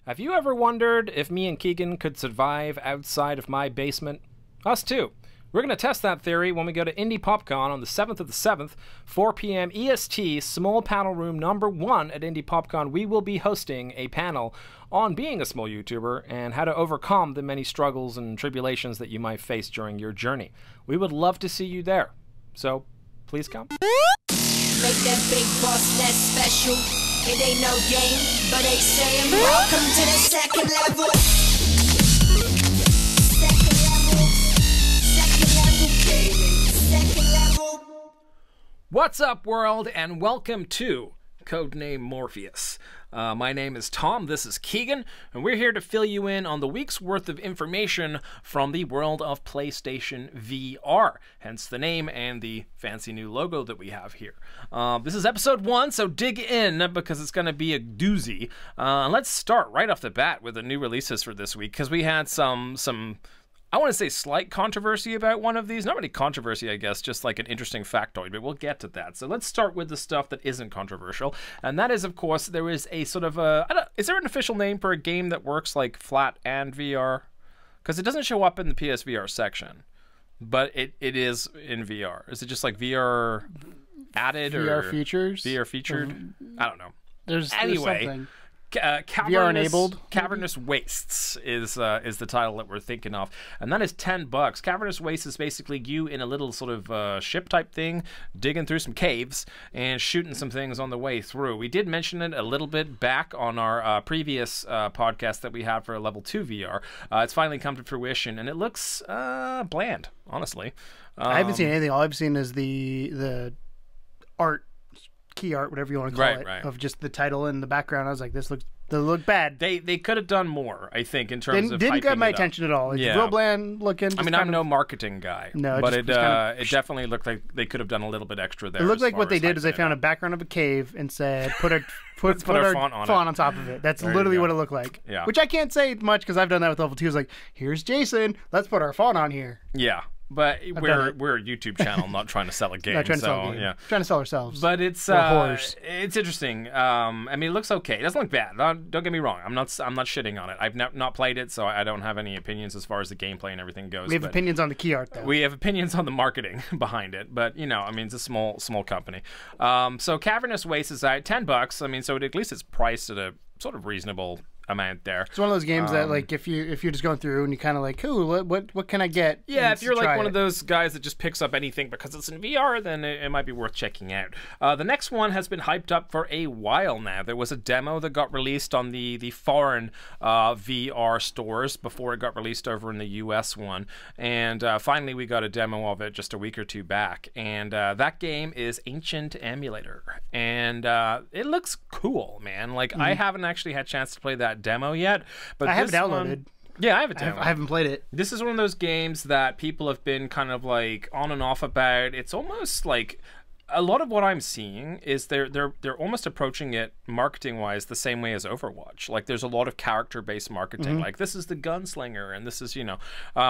Have you ever wondered if me and Keegan could survive outside of my basement? Us too. We're going to test that theory when we go to Indie PopCon on the 7th of the 7th, 4 p.m. EST, small panel room number 1 at Indie PopCon. We will be hosting a panel on being a small YouTuber and how to overcome the many struggles and tribulations that you might face during your journey. We would love to see you there. So, please come. Make that big boss less special. It ain't no game, but they saying welcome to the second level. Second level. Second level gaming. Second level. What's up, world, and welcome to Codename Morpheus. My name is Tom, this is Keegan, and we're here to fill you in on the week's worth of information from the world of PlayStation VR, hence the name and the fancy new logo that we have here. This is episode 1, so dig in, because it's going to be a doozy. Let's start right off the bat with the new releases for this week, because we had some I want to say slight controversy about one of these. Not really controversy, I guess, just like an interesting factoid, but we'll get to that. So let's start with the stuff that isn't controversial. And that is, of course, there is a sort of a... is there an official name for a game that works like flat and VR? Because it doesn't show up in the PSVR section, but it is in VR. Is it just like VR added or... VR features? VR featured? I don't know. There's something. VR enabled. Cavernous Wastes is the title that we're thinking of, and that is $10. Cavernous Wastes is basically you in a little sort of ship type thing, digging through some caves and shooting some things on the way through. We did mention it a little bit back on our previous podcast that we had for level 2 VR. It's finally come to fruition, and it looks bland, honestly. I haven't seen anything. All I've seen is the art. Key art, whatever you want to call it, of just the title and the background. I was like, they look bad. They could have done more, I think, in terms of didn't get my attention at all. It's real bland looking. I mean, I'm no marketing guy, but it definitely looked like they could have done a little bit extra there. It looked like what they did is they found a background of a cave and said, put our font on top of it. That's literally what it looked like. Yeah. Which I can't say much because I've done that with level 2. It's like, here's Jason. Let's put our font on here. Yeah. But we're a YouTube channel, not trying to sell a game. Not trying to sell a game. Yeah, trying to sell ourselves. But it's interesting. I mean, it looks okay. It doesn't look bad. Don't get me wrong. I'm not shitting on it. I've not played it, so I don't have any opinions as far as the gameplay and everything goes. We have opinions on the key art, though. We have opinions on the marketing behind it. But I mean, it's a small company. So Cavernous Waste is at $10. I mean, so at least it's priced at a sort of reasonable amount there. It's one of those games that, like, if you're just going through and you kind of like, cool, what can I get? Yeah, if you're like one of those guys that just picks up anything because it's in VR, then it might be worth checking out. The next one has been hyped up for a while now. There was a demo that got released on the foreign VR stores before it got released over in the US one, and finally we got a demo of it just a week or two back, and that game is Ancient Emulator, and it looks cool, man. Like, I haven't actually had a chance to play that demo yet, but I have it downloaded. Yeah, I have it downloaded. I haven't played it. This is one of those games that people have been kind of like on and off about. It's almost like a lot of what I'm seeing is they're almost approaching it marketing-wise the same way as Overwatch. Like, there's a lot of character-based marketing. Like, this is the gunslinger, and this is,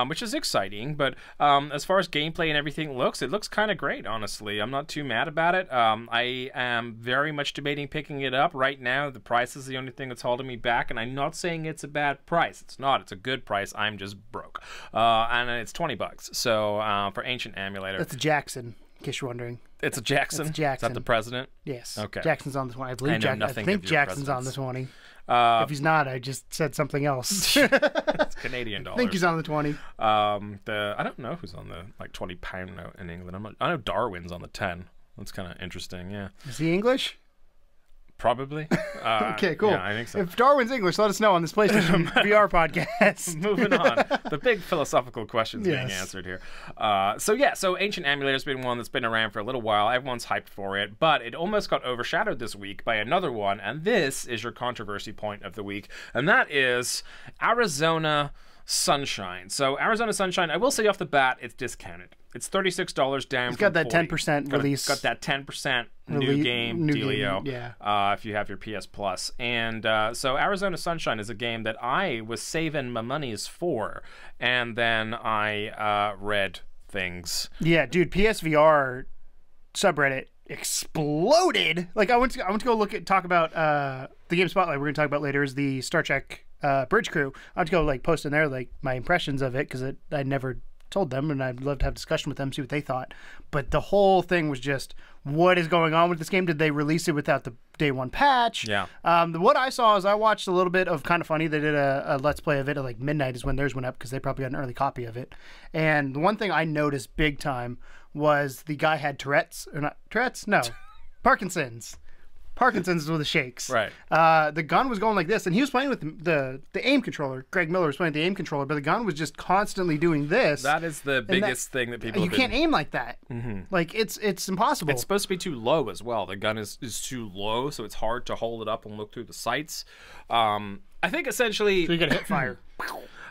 which is exciting. But as far as gameplay and everything looks, it looks kind of great, honestly. I'm not too mad about it. I am very much debating picking it up. Right now, the price is the only thing that's holding me back, and I'm not saying it's a bad price. It's not. It's a good price. I'm just broke. And it's $20. So for Ancient Emulator. That's Jackson, in case you're wondering. It's a Jackson? It's Jackson. Is that the president? Yes. Okay. Jackson's on this one. I think Jackson's on this one. If he's not, I just said something else. It's Canadian dollars. I think he's on the 20. I don't know who's on the £20 note in England. I know Darwin's on the 10. That's kind of interesting. Yeah. Is he English? Probably. Okay, cool. Yeah, I think so. If Darwin's English, let us know on this PlayStation VR podcast. Moving on. The big philosophical questions being answered here. So Ancient Emulator has been one that's been around for a little while. Everyone's hyped for it, but it almost got overshadowed this week by another one, and this is your controversy point of the week, and that is Arizona Sunshine. So Arizona Sunshine, I will say off the bat, it's discounted. It's $36 down. It's got that 10% release. Got that 10% new game dealio. Yeah. If you have your PS Plus. And so Arizona Sunshine is a game that I was saving my monies for, and then I read things. Yeah, dude, PSVR subreddit exploded. Like I went to go talk about the game Spotlight we're going to talk about later is the Star Trek Bridge Crew. I went to go like post in there like my impressions of it because I never told them, and I'd love to have a discussion with them, see what they thought. But the whole thing was just, what is going on with this game? Did they release it without the day one patch? Yeah. What I saw is I watched a little bit of Kind of Funny. They did a Let's Play of it at like midnight is when theirs went up because they probably got an early copy of it. And the one thing I noticed big time was the guy had Tourette's, or not Tourette's? No. Parkinson's with the shakes. Right. The gun was going like this, and he was playing with the aim controller. Greg Miller was playing with the aim controller, but the gun was just constantly doing this. That is the biggest thing that people. You can't aim like that. Like it's impossible. It's supposed to be too low as well. The gun is too low, so it's hard to hold it up and look through the sights. I think essentially. So you get hip fire.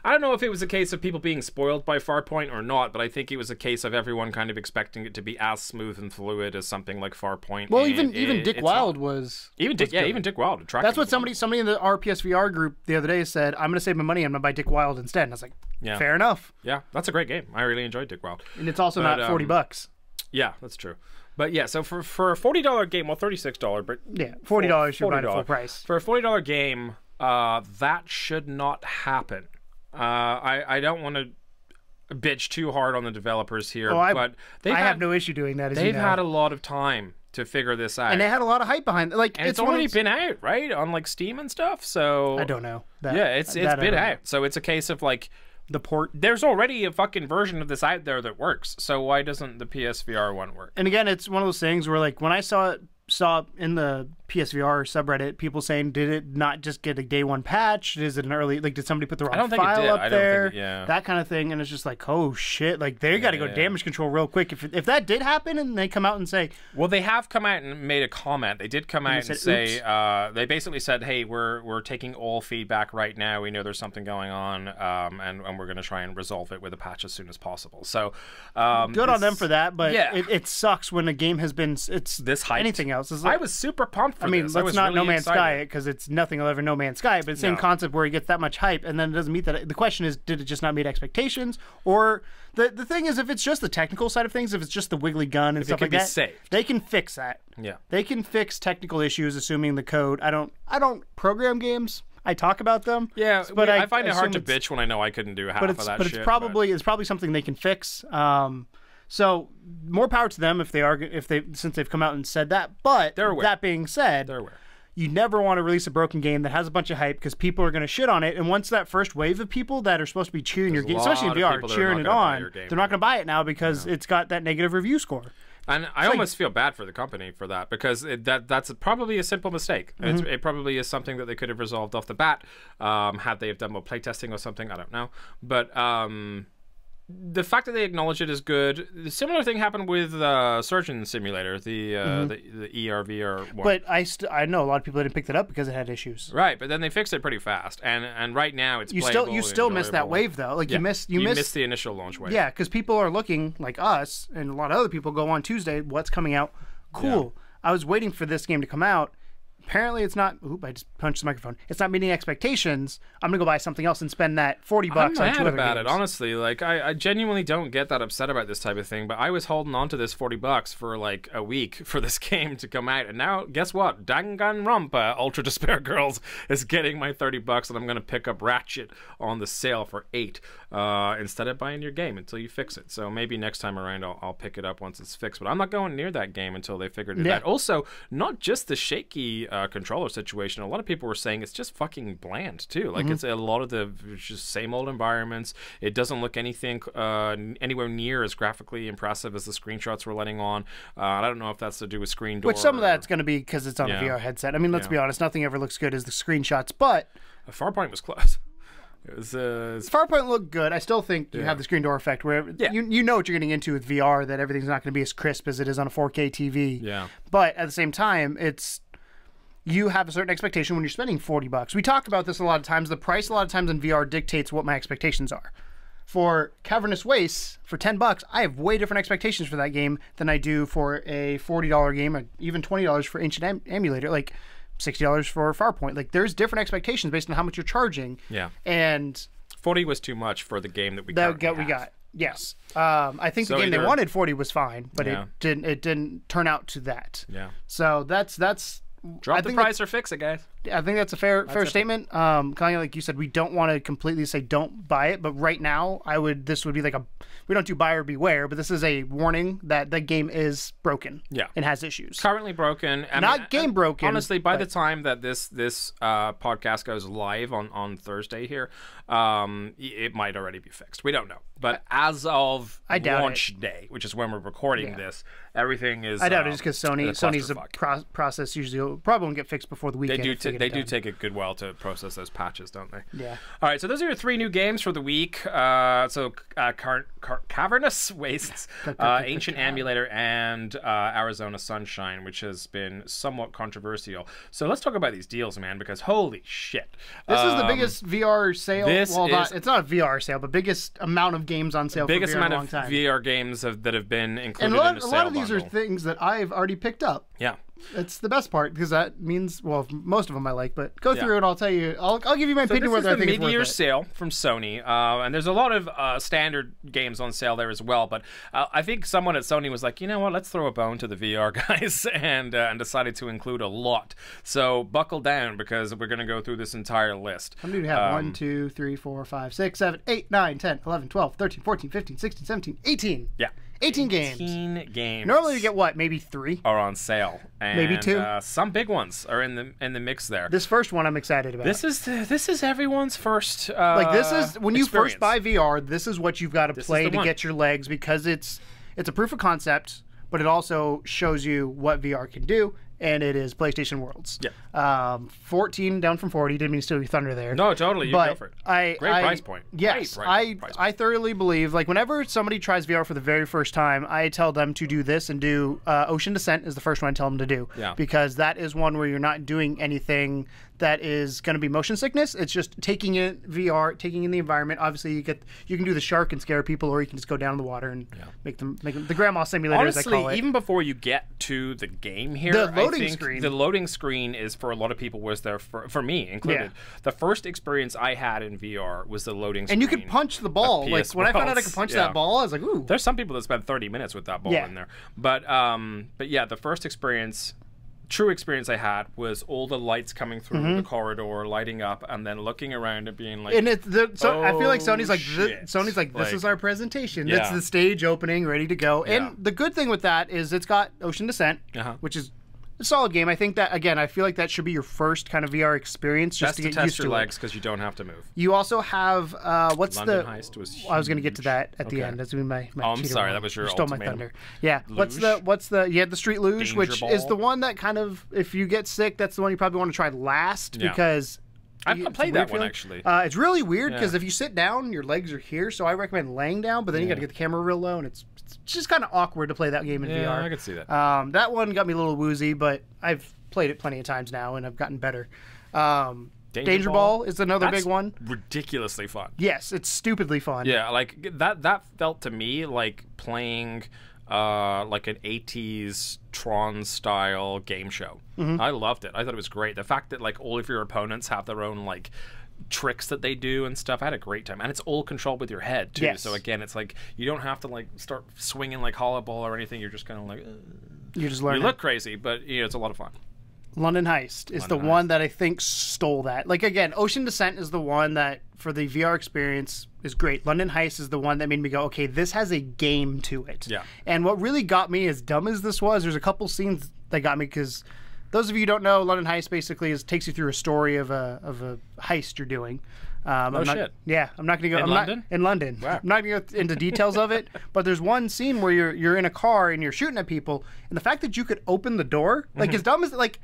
I don't know if it was a case of people being spoiled by Farpoint or not, but I think it was a case of everyone kind of expecting it to be as smooth and fluid as something like Farpoint. Well, even Dick Wilde was even Dick Wilde. That's what somebody in our PSVR group the other day said. I'm going to save my money. I'm going to buy Dick Wilde instead. And I was like, fair enough. Yeah, that's a great game. I really enjoyed Dick Wilde. And it's also not $40. Yeah, that's true. But yeah, so for a $40 game, well, $36, but yeah, $40 you're buying full price for a $40 game. That should not happen. I don't want to bitch too hard on the developers here, but I have no issue doing that. They've had a lot of time to figure this out, and they had a lot of hype behind it. Like, and it's already been out, right, on like Steam and stuff. So I don't know. It's been out. So it's a case of like the port. There's already a fucking version of this out there that works. So why doesn't the PSVR one work? And again, it's one of those things where like when I saw in the PSVR subreddit people saying, did it not just get a day one patch? Is it an early, like, did somebody put the wrong file up there? That kind of thing. And it's just like, oh shit, like they got to go damage control real quick. If that did happen and they come out and say, well, they have come out and made a comment. They did come out and say, they basically said, hey, we're taking all feedback right now. We know there's something going on, and we're going to try and resolve it with a patch as soon as possible. So good on them for that. But it sucks when a game has been this hyped. Anything else. I was super pumped for this. Let's not No Man's Sky it because it's nothing will ever No Man's Sky, but the same concept where he gets that much hype and then it doesn't meet that. The question is, did it just not meet expectations? Or the thing is, if it's just the technical side of things, if it's just the wiggly gun and stuff like that, they can fix that. Yeah, they can fix technical issues, assuming the code. I don't program games. I talk about them. Yeah, but I find it hard to bitch when I know I couldn't do half of that shit. But it's probably something they can fix. So more power to them since they've come out and said that. But that being said, you never want to release a broken game that has a bunch of hype because people are going to shit on it. And once that first wave of people that are supposed to be cheering your game, especially in VR, cheering it on, they're not going to buy it now because it's got that negative review score. And I almost feel bad for the company for that because that's probably a simple mistake. It probably is something that they could have resolved off the bat had they have done more playtesting or something. I don't know, but. The fact that they acknowledge it is good. The similar thing happened with Surgeon Simulator, the ERVR one. But I know a lot of people didn't pick that up because it had issues. Right, but then they fixed it pretty fast, and right now it's playable. You still miss that wave though. Like you miss the initial launch wave. Yeah, because people are looking like us, and a lot of other people go on Tuesday. What's coming out? Cool. Yeah. I was waiting for this game to come out. Apparently it's not. Oop! I just punched the microphone. It's not meeting expectations. I'm gonna go buy something else and spend that $40 on two other games. I'm mad about it, honestly. Like I genuinely don't get that upset about this type of thing. But I was holding on to this $40 for like a week for this game to come out, and now guess what? Danganronpa Ultra Despair Girls is getting my $30, and I'm gonna pick up Ratchet on the sale for $8 instead of buying your game until you fix it. So maybe next time around I'll pick it up once it's fixed. But I'm not going near that game until they figured it out. Also, not just the shaky controller situation. A lot of people were saying it's just fucking bland too. Like it's a lot of the just same old environments. It doesn't look anything anywhere near as graphically impressive as the screenshots we're letting on. I don't know if that's to do with screen door. Which some of that's going to be because it's on a VR headset. I mean, let's be honest. Nothing ever looks good as the screenshots, but Farpoint was close. It was, Farpoint looked good. I still think you have the screen door effect where you know what you're getting into with VR, that everything's not going to be as crisp as it is on a 4K TV. Yeah. But at the same time, you have a certain expectation when you're spending $40. We talk about this a lot of times. The price a lot of times in VR dictates what my expectations are. For Cavernous Wastes, for $10, I have way different expectations for that game than I do for a $40 game, or even $20 for Ancient Emulator, like $60 for Farpoint. Like, there's different expectations based on how much you're charging. Yeah. And 40 was too much for the game that we got. Yes. I think So the game they either- wanted 40 was fine, but Yeah. it didn't turn out to that. Yeah. So that's Drop I the think price or fix it, guys. I think that's a fair statement. Kind of like you said, we don't want to completely say don't buy it, but right now this would be like we don't do buyer beware, but this is a warning that the game is broken. Yeah. And has issues. Currently broken. Not game broken, Honestly, by the but- time that this podcast goes live on Thursday here, it might already be fixed. We don't know. But as of I doubt launch day, which is when we're recording this, everything is. I doubt it just because Sony's clusterfuck. process usually probably won't get fixed before the They weekend. do. They do take a good while to process those patches, don't they? Yeah. All right. So those are your 3 new games for the week. Cavernous Wastes, Ancient Emulator, and Arizona Sunshine, which has been somewhat controversial. So let's talk about these deals, man, because holy shit, This is the biggest VR sale. this is- It's not a VR sale, but biggest amount of games on sale biggest for VR amount in a long of time. VR games that have been included And in a a sale lot of these are bundle. things that I've already picked up. Yeah. It's the best part because that means, well, most of them I like, but go Yeah. through and I'll tell you. I'll give you my So opinion this is whether I the think it's mid-year worth it. sale from Sony, and there's a lot of standard games on sale there as well. But I think someone at Sony was like, you know what, let's throw a bone to the VR guys, and decided to include a lot. So buckle down because we're going to go through this entire list. How many do we have? 1, 2, 3, 4, 5, 6, 7, 8, 9, 10, 11, 12, 13, 14, 15, 16, 17, 18. Yeah. 18 games. 18 games. Normally you get what? Maybe 3? are on sale. And, Maybe 2. Some big ones are in the mix there. This first one I'm excited about. This is everyone's first. Like this is when you experience. first buy VR, this is what you've got to This is play the to one. get your legs because it's a proof of concept, but it also shows you what VR can do, and it is PlayStation Worlds. Yeah. 14 down from 40. Didn't mean to steal your thunder there. No, totally. You but go for it. I Great price point. Yes, Great price I point. thoroughly believe like whenever somebody tries VR for the very first time, I tell them to do this and do Ocean Descent is the first one I tell them to do. Yeah. Because that is one where you're not doing anything that is going to be motion sickness. It's just taking in VR, taking in the environment. Obviously, you can do the shark and scare people, or you can just go down in the water and make them the grandma simulator, as I call Honestly, it. even before you get to the game here, The loading I think screen. the loading screen is for a lot of people was there for me included. The first experience I had in VR was the loading screen. And you could punch the ball. of Like PS when I found out I could Worlds. punch Yeah. that ball, I was like, ooh. There's some people that spend 30 minutes with that ball Yeah. in there. But yeah, the first true experience I had was all the lights coming through the corridor, lighting up, and then looking around and being like, And I feel like Sony's like, shit. this is our presentation. Yeah. It's the stage opening, ready to go. Yeah. And the good thing with that is it's got Ocean Descent, Uh-huh. which is a solid game. I think that again, I feel like that should be your first kind of VR experience, just best to to get test used your to legs it. because you don't have to move. You also have what's London the? Heist was I was going to get to huge. that at the Okay. end. That's my Oh, I'm cheater sorry, one. that was your You stole my ultimatum. thunder. Yeah. Luge? What's the? You had the Street Luge, Danger which is Ball? the one that kind of, if you get sick, that's the one you probably want to try last Yeah. because. I it's a played weird that one feeling. actually. It's really weird because Yeah. if you sit down, your legs are here. So I recommend laying down, but then you got to get the camera real low, and it's just kind of awkward to play that game in Yeah, VR. I could see that. That one got me a little woozy, but I've played it plenty of times now, and I've gotten better. Danger Ball is another That's big one. Ridiculously fun. Yes, it's stupidly fun. Yeah, like that felt to me like playing like an 80s Tron style game show. I loved it. I thought it was great. The fact that like all of your opponents have their own like tricks that they do and stuff. I had a great time, and it's all controlled with your head too. Yes. So again, it's like you don't have to like start swinging like hollow ball or anything. You're just kind of like You just you learn. look crazy, but you know, it's a lot of fun. London Heist is the London one Heist. that I think stole that. Like again, Ocean Descent is the one that for the VR experience is great. London Heist is the one that made me go, okay, this has a game to it. Yeah. And what really got me, as dumb as this was, there's a couple scenes that got me because those of you who don't know, London Heist basically takes you through a story of a heist you're doing. I'm not, shit. Yeah, I'm not going to go. In London? In London. Wow. I'm not going to go into details of it, but there's one scene where you're in a car and you're shooting at people, and the fact that you could open the door, like as dumb as like.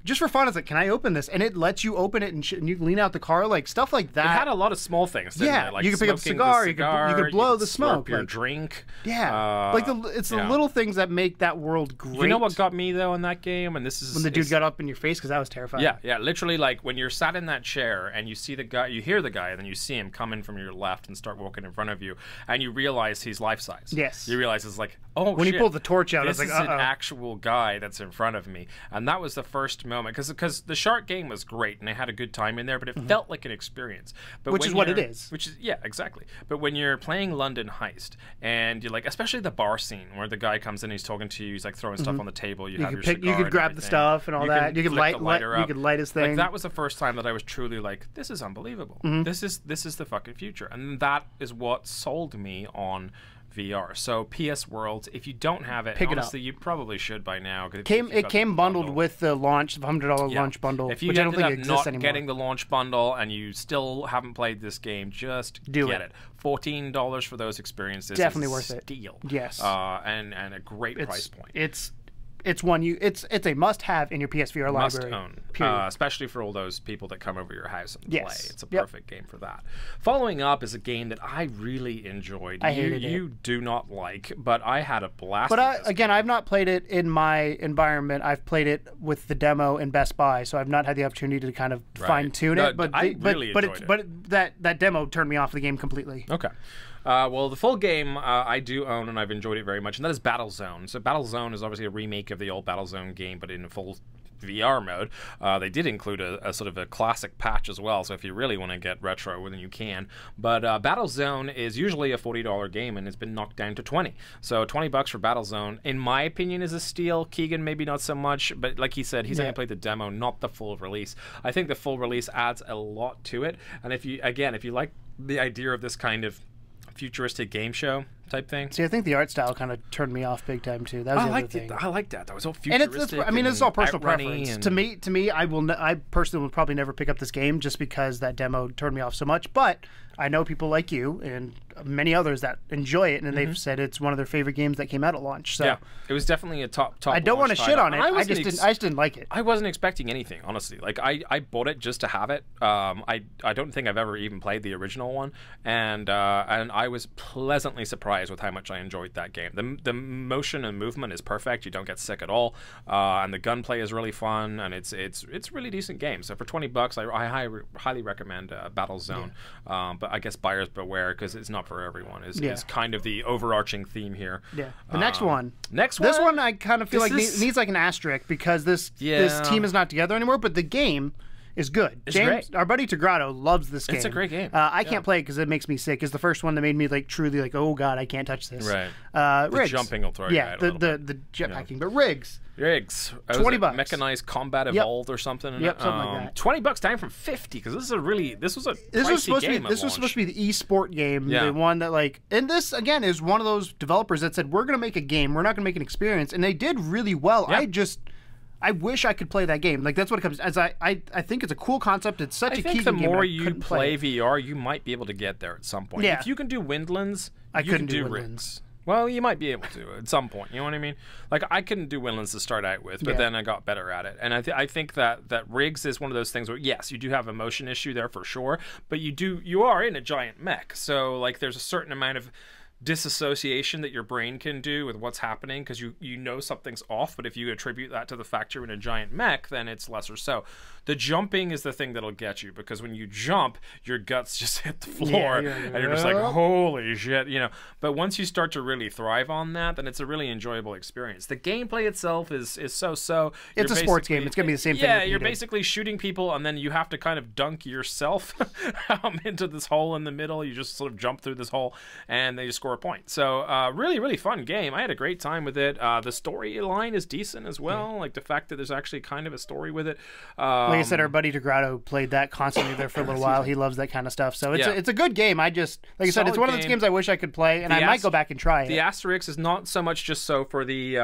Just for fun, it's like, can I open this? And it lets you open it, and you can lean out the car, like stuff like that. It had a lot of small things. Didn't Yeah, it? Like you could pick up a smoking the cigar, cigar, you could blow the slurp smoke, your like- drink. Yeah, like it's the yeah. little things that make that world great. You know what got me though in that game, and this is when the dude got up in your face, because that was terrifying. Yeah, literally, like when you're sat in that chair and you see the guy, you hear the guy, and then you see him come in from your left and start walking in front of you, and you realize he's life size. Yes. You realize it's like, oh, When he shit, pulled the torch out, I this was like, is an uh-oh. actual guy that's in front of me, and that was the first moment because the shark game was great and they had a good time in there, but it felt like an experience. But Which is what it is. Which is, yeah, exactly. But when you're playing London Heist and you're like, especially the bar scene where the guy comes in, he's talking to you, he's like throwing stuff on the table, you have your cigar, you could grab the stuff and all that. You could light his thing. Like, that was the first time that I was truly like, this is unbelievable. This is the fucking future, and that is what sold me on VR. So PS Worlds, if you don't have it, honestly, you probably should by now. It came bundled with the launch, the $100 launch bundle, if you which I don't think exists not anymore. Getting the launch bundle and you still haven't played this game, just get it. $14 for those experiences. Definitely worth it. Steal. Yes. And a great price point. It's a must-have in your PSVR library. Must own, especially for all those people that come over your house and play. It's a perfect game for that. Following up is a game that I really enjoyed. I hated it. You do not like, but I had a blast. But I've not played it in my environment. I've played it with the demo in Best Buy, so I've not had the opportunity to kind of fine-tune it. But I really enjoyed it. But that demo turned me off the game completely. Okay. Well, the full game I do own, and I've enjoyed it very much, and that is Battlezone. So Battlezone is obviously a remake of the old Battlezone game, but in a full VR mode. They did include a sort of a classic patch as well, so if you really want to get retro, then you can. But Battlezone is usually a $40 game, and it's been knocked down to $20. So $20 for Battlezone, in my opinion, is a steal. Keegan, maybe not so much, but like he said, he's only played the demo, not the full release. I think the full release adds a lot to it, and if you like the idea of this kind of futuristic game show type thing. See, I think the art style kind of turned me off big time too. That was the other thing. I liked that. That was all futuristic. And it's all personal preference. To me, I personally will probably never pick up this game just because that demo turned me off so much. But I know people like you and many others that enjoy it, and they've said it's one of their favorite games that came out at launch. So yeah, it was definitely a top. I don't want to shit on it. I just didn't like it. I wasn't expecting anything, honestly. Like I bought it just to have it. I don't think I've ever even played the original one, and I was pleasantly surprised with how much I enjoyed that game. The motion and movement is perfect. You don't get sick at all, and the gunplay is really fun, and it's a really decent game. So for $20, I highly recommend Battlezone. But I guess buyers beware, because it's not for everyone. Is kind of the overarching theme here. Yeah. The next one. This one I kind of feel like needs like an asterisk because this team is not together anymore. But the game is good. Great. Our buddy Tigrato loves this game. It's a great game. I can't play it because it makes me sick. It's the first one that made me like truly like, oh god, I can't touch this. Right. The Riggs. Jumping will throw you out a little bit. The jetpacking, but Riggs. $20. Mechanized Combat Evolved or something. Yep, something like that. $20 down from $50 because this was supposed to be the esport game, the one that like, and this again is one of those developers that said we're going to make a game, we're not going to make an experience, and they did really well. Yeah. I wish I could play that game. Like that's what it comes as. I think it's a cool concept. It's such a key game. The more you play VR, you might be able to get there at some point. Yeah. If you can do Windlands, you can do Riggs. Well, you might be able to at some point. You know what I mean? Like I couldn't do Windlands to start out with, but then I got better at it. And I think that Riggs is one of those things where yes, you do have a motion issue there for sure, but you are in a giant mech, so like there's a certain amount of disassociation that your brain can do with what's happening because you know something's off, but if you attribute that to the fact you're in a giant mech, then it's lesser so. The jumping is the thing that'll get you, because when you jump, your guts just hit the floor and you're just like, holy shit, you know. But once you start to really thrive on that, then it's a really enjoyable experience. The gameplay itself is so. It's a sports game. It's gonna be the same thing. Yeah, you're basically shooting people, and then you have to kind of dunk yourself into this hole in the middle. You just sort of jump through this hole, and they just score a point. So really, really fun game. I had a great time with it. The storyline is decent as well. Like the fact that there's actually kind of a story with it. Like I said, our buddy Tigrato played that constantly there for a little while. He loves that kind of stuff. So it's a good game. I just, like I said, it's one of those games I wish I could play, and I might go back and try it. The asterisk is not so much just so for the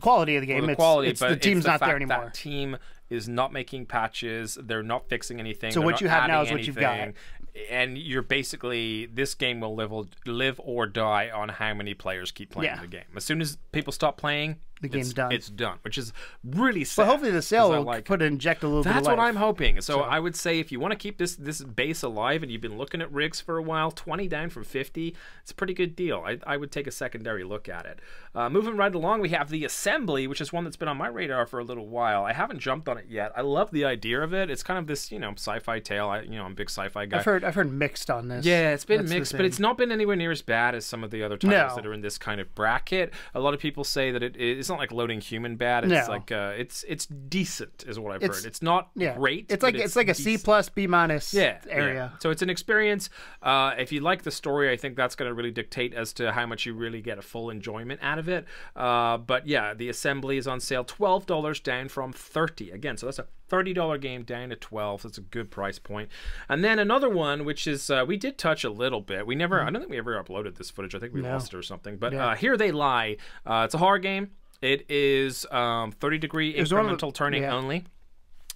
quality of the game. But the team's not there anymore. That team is not making patches. They're not fixing anything. So what you have now is what you've got. And you're basically, this game will live or die on how many players keep playing the game. As soon as people stop playing, the game's done. It's done, which is inject a little bit of life. That's what I'm hoping. So I would say if you want to keep this base alive and you've been looking at rigs for a while, 20 down from 50, it's a pretty good deal. I would take a secondary look at it. Moving right along, we have the Assembly, which is one that's been on my radar for a little while. I haven't jumped on it yet. I love the idea of it. It's kind of this, sci-fi tale. I'm a big sci-fi guy. I've heard mixed on this. Yeah, it's been mixed, but it's not been anywhere near as bad as some of the other titles that are in this kind of bracket. A lot of people say that it's not not like Loading Human bad. It's like it's decent, is what I've heard. It's not great. It's like a C+, B- area. Yeah. So it's an experience. If you like the story, I think that's going to really dictate as to how much you really get a full enjoyment out of it. But yeah, the assembly is on sale, $12 down from $30. Again, so that's a $30 game down to $12. That's a good price point. And then another one, which is we did touch a little bit. We never, I don't think we ever uploaded this footage. I think we lost it or something. But Here They Lie. It's a horror game. It is 30-degree incremental turning only.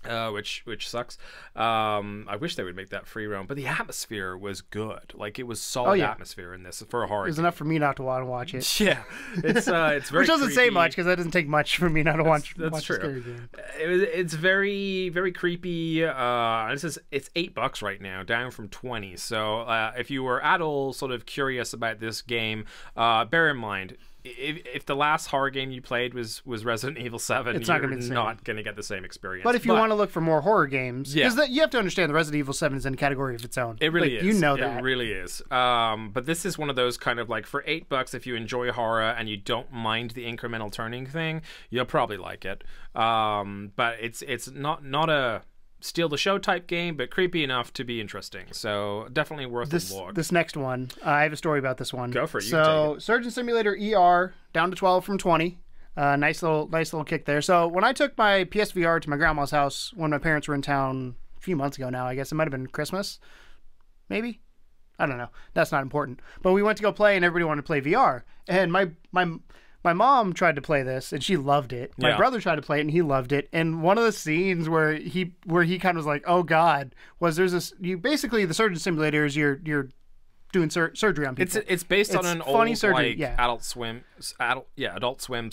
Which sucks. I wish they would make that free roam, but the atmosphere was good. Like, it was solid atmosphere in this for a horror. It was enough for me not to want to watch it. Yeah, it's very which doesn't creepy. Say much because that doesn't take much for me not to watch. That's true. A scary game. It's very very creepy. It's $8 right now, down from 20. So if you were at all sort of curious about this game, bear in mind, if the last horror game you played was Resident Evil 7, it's you're not going to get the same experience. But if you want to look for more horror games, because you have to understand the Resident Evil 7 is in a category of its own. It really is. You know that. It really is. But this is one of those kind of like, for $8, if you enjoy horror and you don't mind the incremental turning thing, you'll probably like it. But it's not a steal the show type game, but creepy enough to be interesting. So definitely worth a look. This next one, I have a story about this one. Go for it. So Surgeon Simulator ER down to 12 from 20. Nice little kick there. So when I took my PSVR to my grandma's house when my parents were in town a few months ago now, I guess it might have been Christmas, maybe. I don't know. That's not important. But we went to go play, and everybody wanted to play VR. And my mom tried to play this, and she loved it. My brother tried to play it, and he loved it. And one of the scenes where he kind of was like, "Oh God," was there's this. Basically the Surgeon Simulator is you're doing surgery on people. It's based on an funny old surgery, Adult Swim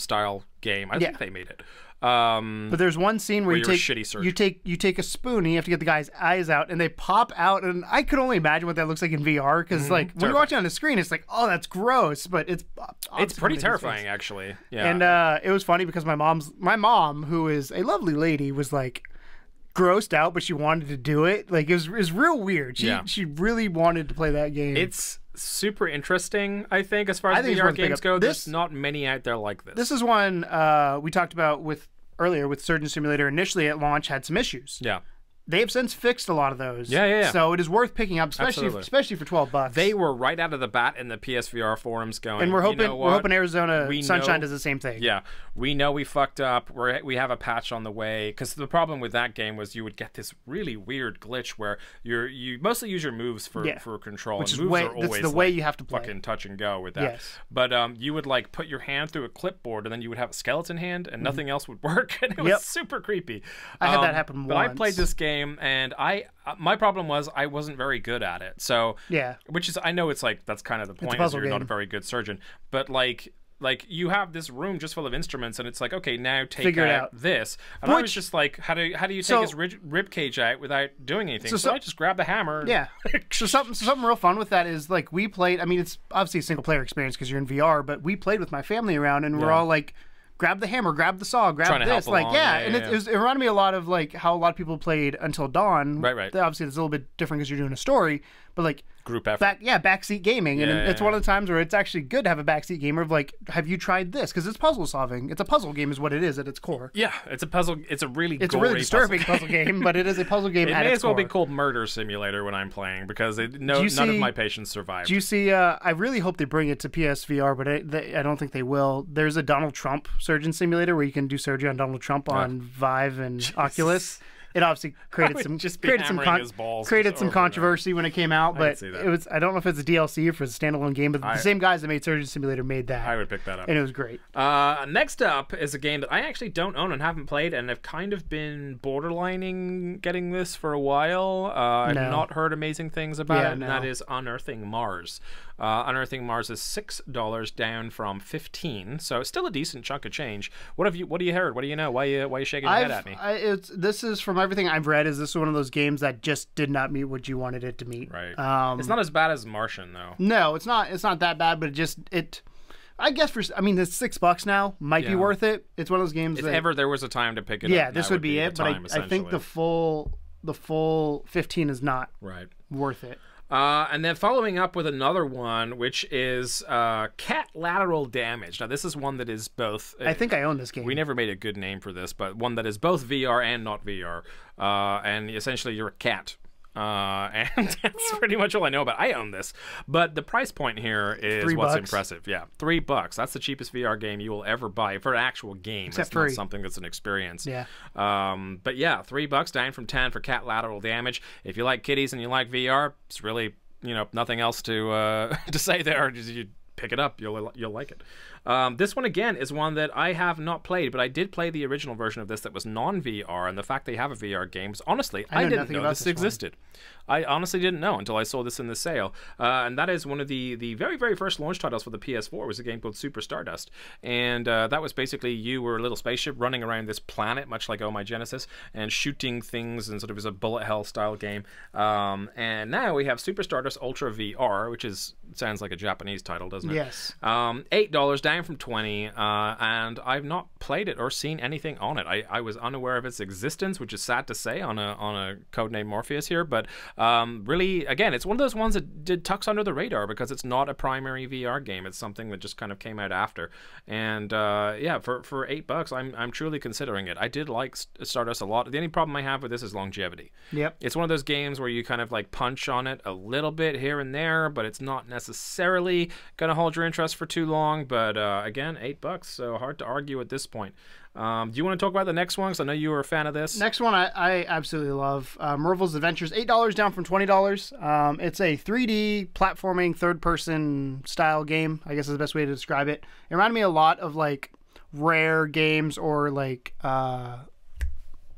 style game. I think they made it. But there's one scene where you take a spoon and you have to get the guy's eyes out, and they pop out, and I could only imagine what that looks like in VR, because like when you watch it on the screen, it's like, oh, that's gross, but it's pretty terrifying actually. Yeah, and it was funny because my mom, who is a lovely lady, was like grossed out, but she wanted to do it. Like, it was real weird. She really wanted to play that game. It's super interesting, I think, as far as VR games go. There's not many out there like this. This is one we talked about earlier with Surgeon Simulator. Initially at launch had some issues. Yeah. They have since fixed a lot of those. Yeah. So it is worth picking up, especially for $12. They were right out of the bat in the PSVR forums going, and we're hoping Arizona Sunshine does the same thing. Yeah, we know we fucked up. We have a patch on the way, because the problem with that game was you would get this really weird glitch where you mostly use your moves for control. Which and is moves are always the way you have to play. Fucking touch and go with that. Yes. But you would like put your hand through a clipboard, and then you would have a skeleton hand, and nothing else would work, and it was super creepy. I had that happen once. But I played this game, and my problem was I wasn't very good at it. So which is, I know it's like, that's kind of the point, is you're not a very good surgeon, but like you have this room just full of instruments, and it's like, okay, now take out this, and I was just like, how do you take his rib cage out without doing anything? So I just grabbed the hammer. Yeah. So something real fun with that is, like, we played. I mean, it's obviously a single player experience because you're in VR, but we played with my family around, and we're all like, grab the hammer, grab the saw, grab this. Like, and it reminded me a lot of like how a lot of people played Until Dawn. Right. Obviously, it's a little bit different because you're doing a story, but like group effort. Backseat gaming, and it's one of the times where it's actually good to have a backseat gamer of like, have you tried this? Because it's puzzle solving. It's a puzzle game, is what it is at its core. Yeah, it's a puzzle. It's a really disturbing puzzle game, but it is a puzzle game. It at may its as well core. be called Murder Simulator when I'm playing, because none of my patients survived. Do you see? I really hope they bring it to PSVR, but I don't think they will. There's a Donald Trump Surgeon Simulator where you can do surgery on Donald Trump on Vive and Oculus. It obviously created some controversy when it came out, but I don't know if it's a DLC or if it's a standalone game, but the same guys that made Surgeon Simulator made that. I would pick that up. And it was great. Next up is a game that I actually don't own and haven't played, and I've kind of been borderlining getting this for a while. I've not heard amazing things about it, and that is Unearthing Mars. Unearthing Mars is $6 down from $15, so it's still a decent chunk of change. What do you heard? What do you know? Why are you shaking your head at me? This is from everything I've read. Is this one of those games that just did not meet what you wanted it to meet? Right. It's not as bad as Martian, though. No, it's not. It's not that bad, but I guess it's $6 now. Might be worth it. It's one of those games. If ever there was a time to pick it up, this would be it. But I think the full 15 is not. Right. worth it. And then following up with another one, which is Cat Lateral Damage. Now, this is one that is both... I think I own this game. We never made a good name for this, but one that is both VR and not VR. And essentially, you're a cat. And that's pretty much all I know about. I own this, but the price point here is $3. what's impressive. Yeah, $3. That's the cheapest VR game you will ever buy for an actual game. Except it's not free. something that's an experience. Yeah. But yeah, $3, down from 10 for Cat Lateral Damage. If you like kitties and you like VR, it's really nothing else to to say there. Just you pick it up, you'll like it. This one, again, is one that I have not played, but I did play the original version of this that was non-VR, and the fact they have a VR game, honestly, I didn't know this existed. I honestly didn't know until I saw this in the sale. And that is one of the very, very first launch titles for the PS4 was a game called Super Stardust. And that was basically you were a little spaceship running around this planet, much like Oh My Genesis, and shooting things, and sort of as a bullet hell style game. And now we have Super Stardust Ultra VR, which sounds like a Japanese title, doesn't it? Yes. $8, down from 20, and I've not played it or seen anything on it. I was unaware of its existence, which is sad to say on a Codename Morpheus here, but really, again, it's one of those ones that tucks under the radar because it's not a primary VR game. It's something that just kind of came out after, and yeah, for $8, I'm truly considering it. I did like Stardust a lot. The only problem I have with this is longevity. Yep. It's one of those games where you kind of like punch on it a little bit here and there, but it's not necessarily going to hold your interest for too long. But again, $8, so hard to argue at this point. Do you want to talk about the next one? Because I know you were a fan of this. Next one I absolutely love. Merville's Adventures, $8 down from $20. It's a 3D platforming third-person style game, I guess is the best way to describe it. It reminded me a lot of like Rare games or like I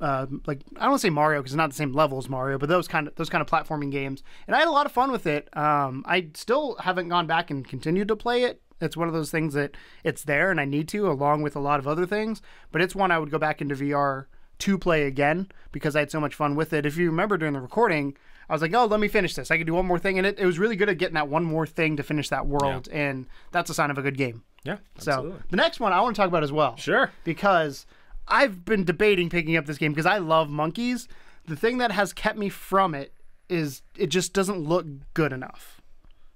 don't want to say Mario because it's not the same level as Mario, but those kind of platforming games. And I had a lot of fun with it. I still haven't gone back and continued to play it. It's one of those things that it's there and I need to, along with a lot of other things. But it's one I would go back into VR to play again because I had so much fun with it. If you remember during the recording, I was like, oh, let me finish this. I could do one more thing. And it was really good at getting that one more thing to finish that world. Yeah. And that's a sign of a good game. Yeah, absolutely. So the next one I want to talk about as well. Sure. Because I've been debating picking up this game because I love monkeys. The thing that has kept me from it is it just doesn't look good enough.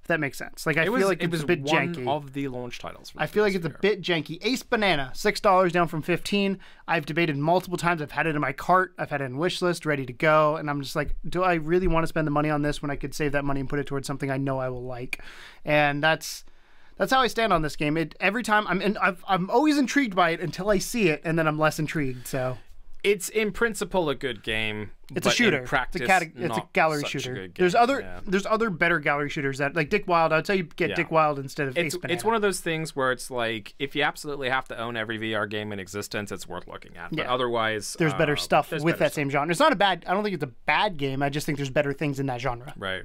If that makes sense. Like I feel like it's a bit janky. One of the launch titles. I feel like it's a bit janky. Ace Banana, $6 down from $15. I've debated multiple times. I've had it in my cart. I've had it in wish list, ready to go. And I'm just like, do I really want to spend the money on this when I could save that money and put it towards something I know I will like? And that's how I stand on this game. Every time I'm always intrigued by it until I see it, and then I'm less intrigued. So it's in principle a good game. It's a shooter. In practice, it's a gallery shooter. There's other better gallery shooters that like Dick Wild. I'd tell you get Dick Wild instead of Ace Banana. It's one of those things where it's like if you absolutely have to own every VR game in existence, it's worth looking at. But otherwise, there's better stuff with that same genre. It's not a bad. I don't think it's a bad game. I just think there's better things in that genre. Right.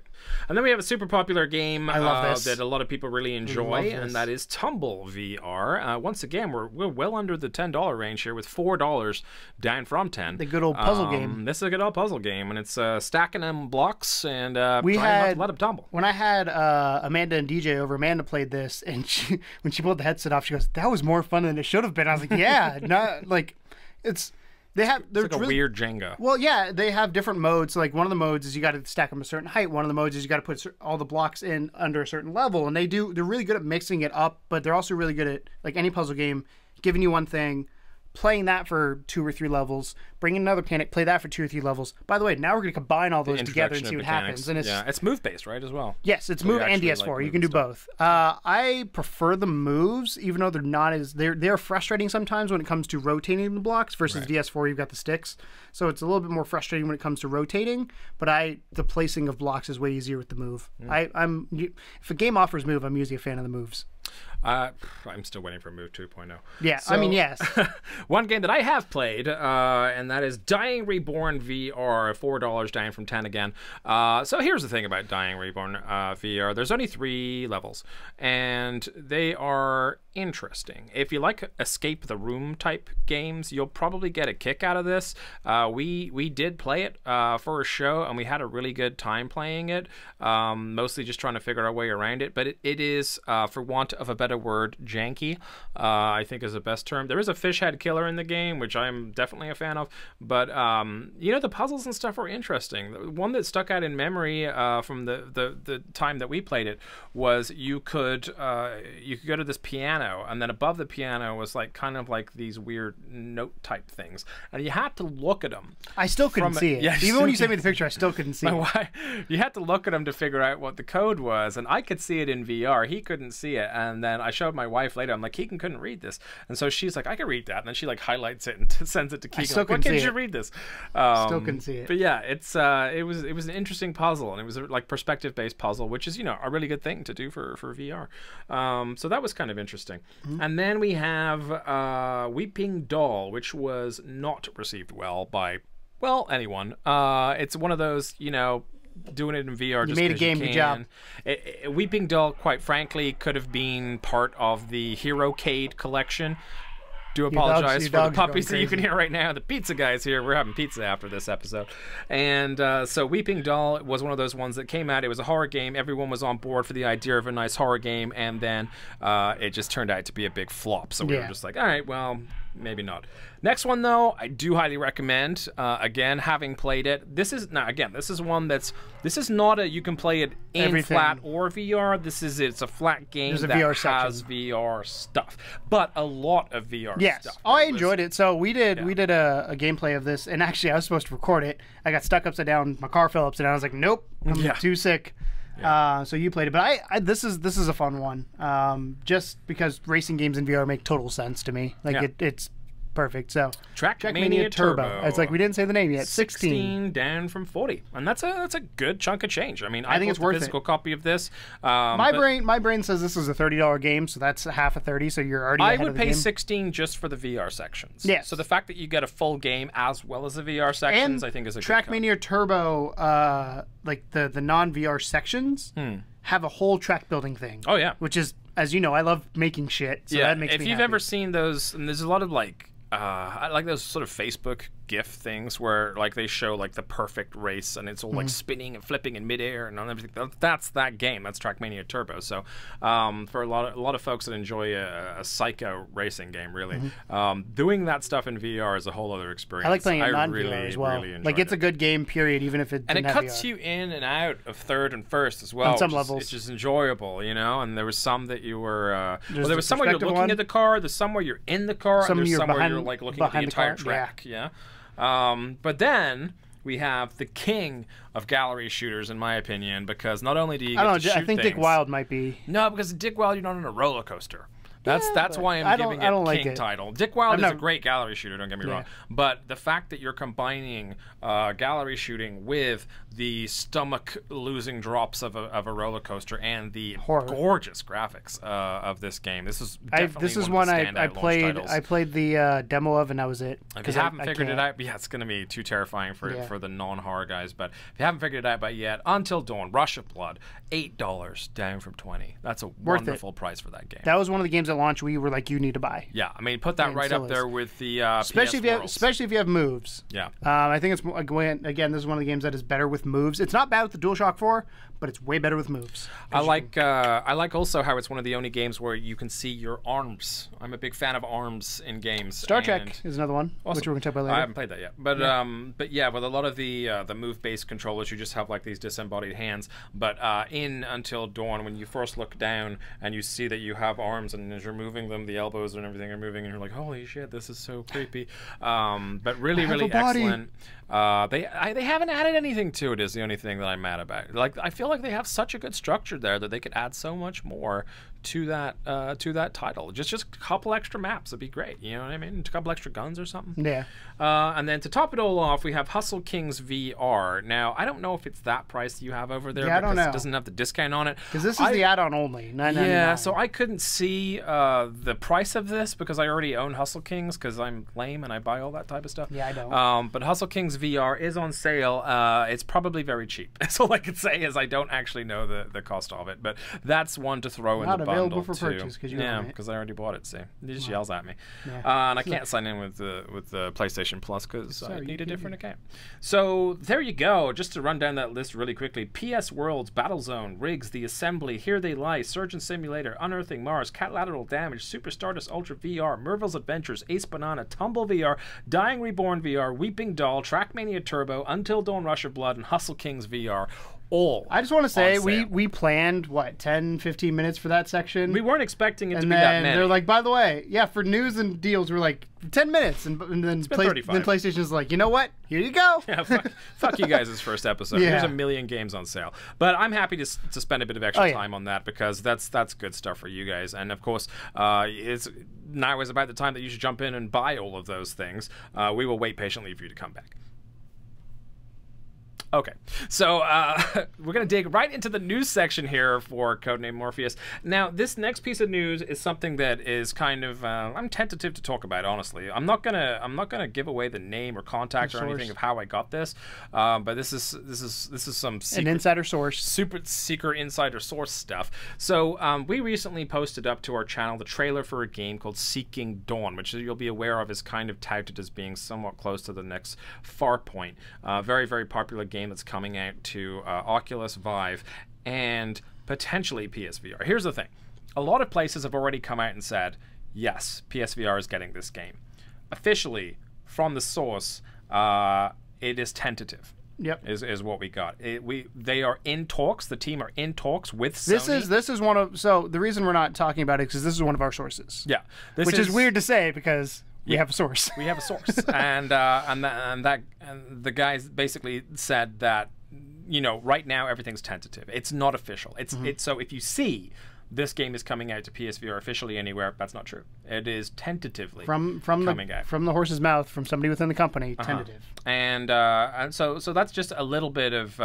And then we have a super popular game I love this. that a lot of people really enjoy, and that is Tumble VR. Once again, we're well under the $10 range here with $4 down from 10. The good old puzzle game. This is a good old puzzle game, and it's stacking them blocks and we trying had, not to let them tumble. When I had Amanda and DJ over, Amanda played this, and when she pulled the headset off, she goes, "That was more fun than it should have been." I was like, "Yeah, not like it's." It's like a weird Jenga. Well, yeah, they have different modes. So, like one of the modes is you got to stack them a certain height. One of the modes is you got to put all the blocks in under a certain level, and they're really good at mixing it up, but they're also really good at, like any puzzle game, giving you one thing, playing that for 2 or 3 levels, bringing another mechanic, play that for 2 or 3 levels. By the way, now we're going to combine all those together and see what happens. And it's move-based, right, as well? Yes, it's move and DS4. You can do both. I prefer the moves, even though they're not as... They're frustrating sometimes when it comes to rotating the blocks versus DS4, you've got the sticks. So it's a little bit more frustrating when it comes to rotating, but the placing of blocks is way easier with the move. If a game offers move, I'm usually a fan of the moves. I'm still waiting for Move 2.0. Yeah, so, I mean, yes. One game that I have played, and that is Dying Reborn VR, $4 down from 10 again. So here's the thing about Dying Reborn VR. There's only 3 levels, and they are interesting. If you like escape the room type games, you'll probably get a kick out of this. We did play it for a show, and we had a really good time playing it, mostly just trying to figure our way around it. But it is, for want of a better word, janky, I think is the best term. There is a fish head killer in the game, which I'm definitely a fan of, but the puzzles and stuff were interesting. The one that stuck out in memory from the time that we played it was you could go to this piano, and then above the piano was like kind of like these weird note type things, and you had to look at them. I still couldn't see it. Yeah, even when you sent me the picture, I still couldn't see it. You had to look at them to figure out what the code was, and I could see it in VR. He couldn't see it, and then I showed my wife later. I'm like, Keegan couldn't read this, and so she's like, I can read that, and then she like highlights it and sends it to Keegan. Still like, couldn't Why see can't it. you read this? Still couldn't see it. But yeah, it was an interesting puzzle, and it was a like perspective based puzzle, which is a really good thing to do for VR. So that was kind of interesting. And then we have Weeping Doll, which was not received well by anyone. It's one of those doing it in VR. You just made a 'cause game, you good job. Weeping Doll, quite frankly, could have been part of the Hero-Cade collection. Do apologize for the puppies that you can hear right now. The pizza guy's here. We're having pizza after this episode. And so Weeping Doll was one of those ones that came out. It was a horror game. Everyone was on board for the idea of a nice horror game, and then it just turned out to be a big flop. So we were just like, all right, well, maybe not. Next one, though, I do highly recommend. Again, having played it, this is one that's, this is not a, you can play it in flat or VR. It's a flat game that has VR stuff, but a lot of VR stuff. I enjoyed it. So we did a gameplay of this, and actually I was supposed to record it. I got stuck upside down. My car fell upside down. I was like, nope, I'm too sick. So you played it, but this is a fun one. Just because racing games in VR make total sense to me. Like it's perfect. So Trackmania Turbo. It's like we didn't say the name yet. 16 down from 40, and that's a good chunk of change. I mean, I think it's worth it. Physical copy of this. My brain says this is a $30 game, so that's half a 30. So you're already. I would pay 16 just for the VR sections. Yeah. So the fact that you get a full game as well as the VR sections, I think, is a good Trackmania Turbo, like the non-VR sections, have a whole track building thing. Oh yeah. Which is, as you know, I love making shit. So that makes me happy. If you've ever seen those, and there's a lot of I like those sort of Facebook GIF things where like they show like the perfect race and it's all like spinning and flipping in midair and everything. That's that game. That's Trackmania Turbo. So for a lot of folks that enjoy a psycho racing game, really, doing that stuff in VR is a whole other experience. I like playing it non-VR as well. Really like it's a good game, period, even if it didn't have cuts VR. you in and out of third and first as well. On some levels, it's just enjoyable, And there was some that you were. there was the somewhere you're looking at the car. There's somewhere you're in the car. Some and there's somewhere behind, you're like looking at the entire track. Yeah. But then we have the king of gallery shooters, in my opinion, because not only do you get to shoot I think things, Dick Wilde might be. No, because Dick Wilde, you're not on a roller coaster. That's why I'm giving it king title. Dick Wilde is a great gallery shooter, don't get me wrong. But the fact that you're combining gallery shooting with the stomach-losing drops of a roller coaster and the gorgeous graphics of this game, this is definitely one of the standout launch titles. I played the demo of, and that was it. If you haven't figured it out, it's going to be too terrifying for the non-horror guys. But if you haven't figured it out yet, Until Dawn, Rush of Blood, $8 down from $20. That's a wonderful price for that game. That was one of the games at launch we were like, you need to buy. Yeah, I mean, put that right up there with the especially if you have moves. Yeah. I think it's again, this is one of the games that is better with moves. It's not bad with the DualShock 4, but it's way better with moves. I like also how it's one of the only games where you can see your arms. I'm a big fan of arms in games. Star Trek is another one, which we're going to talk about later. I haven't played that yet, but with a lot of the move-based controllers, you just have like these disembodied hands. But in Until Dawn, when you first look down and you see that you have arms, and as you're moving them, the elbows and everything are moving, and you're like, holy shit, this is so creepy. But really excellent. They haven't added anything to it, is the only thing that I'm mad about. Like, I feel like they have such a good structure there that they could add so much more to that title. Just a couple extra maps would be great. You know what I mean? A couple extra guns or something. Yeah. And then to top it all off, we have Hustle Kings VR. Now, I don't know if it's that price you have over there, because it doesn't have the discount on it. Because this is the add-on only, $9.99. Yeah, so I couldn't see the price of this because I already own Hustle Kings because I'm lame and I buy all that type of stuff. Yeah, I don't. But Hustle Kings VR is on sale. It's probably very cheap. That's all I could say, is I don't actually know the cost of it, but that's one to throw in the bucket. available for too. purchase because you yeah, own it. because I already bought it. See, he just yells at me, Yeah. and I can't sign in with the PlayStation Plus because I Sorry, need you a different can't. account. So there you go. Just to run down that list really quickly: PS Worlds, Battlezone, Riggs, The Assembly, Here They Lie, Surgeon Simulator, Unearthing Mars, Cat Lateral Damage, Super Stardust Ultra VR, Merville's Adventures, Ace Banana, Tumble VR, Dying Reborn VR, Weeping Doll, Trackmania Turbo, Until Dawn Rush of Blood, and Hustle Kings VR. All I just want to say on sale. we planned what 10, 15 minutes for that section. We weren't expecting it to and be that then many. they're like, by the way, yeah, for news and deals, we're like 10 minutes, and then been 35. then PlayStation's like, you know what? Here you go. Yeah, fuck you guys' first episode. Yeah. Here's a million games on sale. But I'm happy to spend a bit of extra yeah. time on that because that's good stuff for you guys. And of course, it's now is about the time that you should jump in and buy all of those things. We will wait patiently for you to come back. Okay, so we're going to dig right into the news section here for Codename Morpheus. Now, this next piece of news is something that is kind of I'm tentative to talk about. Honestly, I'm not gonna give away the name or contact or anything of how I got this, but this is some secret, An insider source. super secret insider source stuff. So we recently posted up to our channel the trailer for a game called Seeking Dawn, which you'll be aware of is kind of touted as being somewhat close to the next Farpoint. Very, very popular game that's coming out to Oculus, Vive, and potentially PSVR. Here's the thing. A lot of places have already come out and said, yes, PSVR is getting this game. Officially, from the source, it is tentative. Yep. Is what we got. They are in talks. The team are in talks with Sony. This is one of the reason we're not talking about it is because this is one of our sources. Yeah. Which is weird to say because we have a source. We have a source, and the guys basically said that right now everything's tentative. It's not official. It's so if you see this game is coming out to PSVR officially anywhere, that's not true. It is tentatively coming out from the horse's mouth from somebody within the company. Tentative. And so that's just a little bit of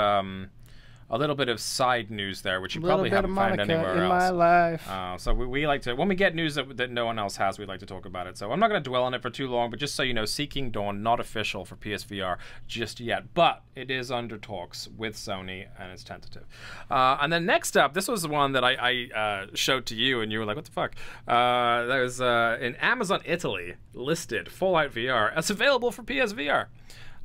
side news there, which you probably haven't found anywhere else. My life. So we like to, when we get news that no one else has, we like to talk about it. So I'm not going to dwell on it for too long, but just so you know, Seeking Dawn, not official for PSVR just yet, but it is under talks with Sony, and it's tentative. And then next up, this was the one that I showed to you, and you were like, what the fuck? That was in Amazon Italy, listed, Fallout VR. It's available for PSVR.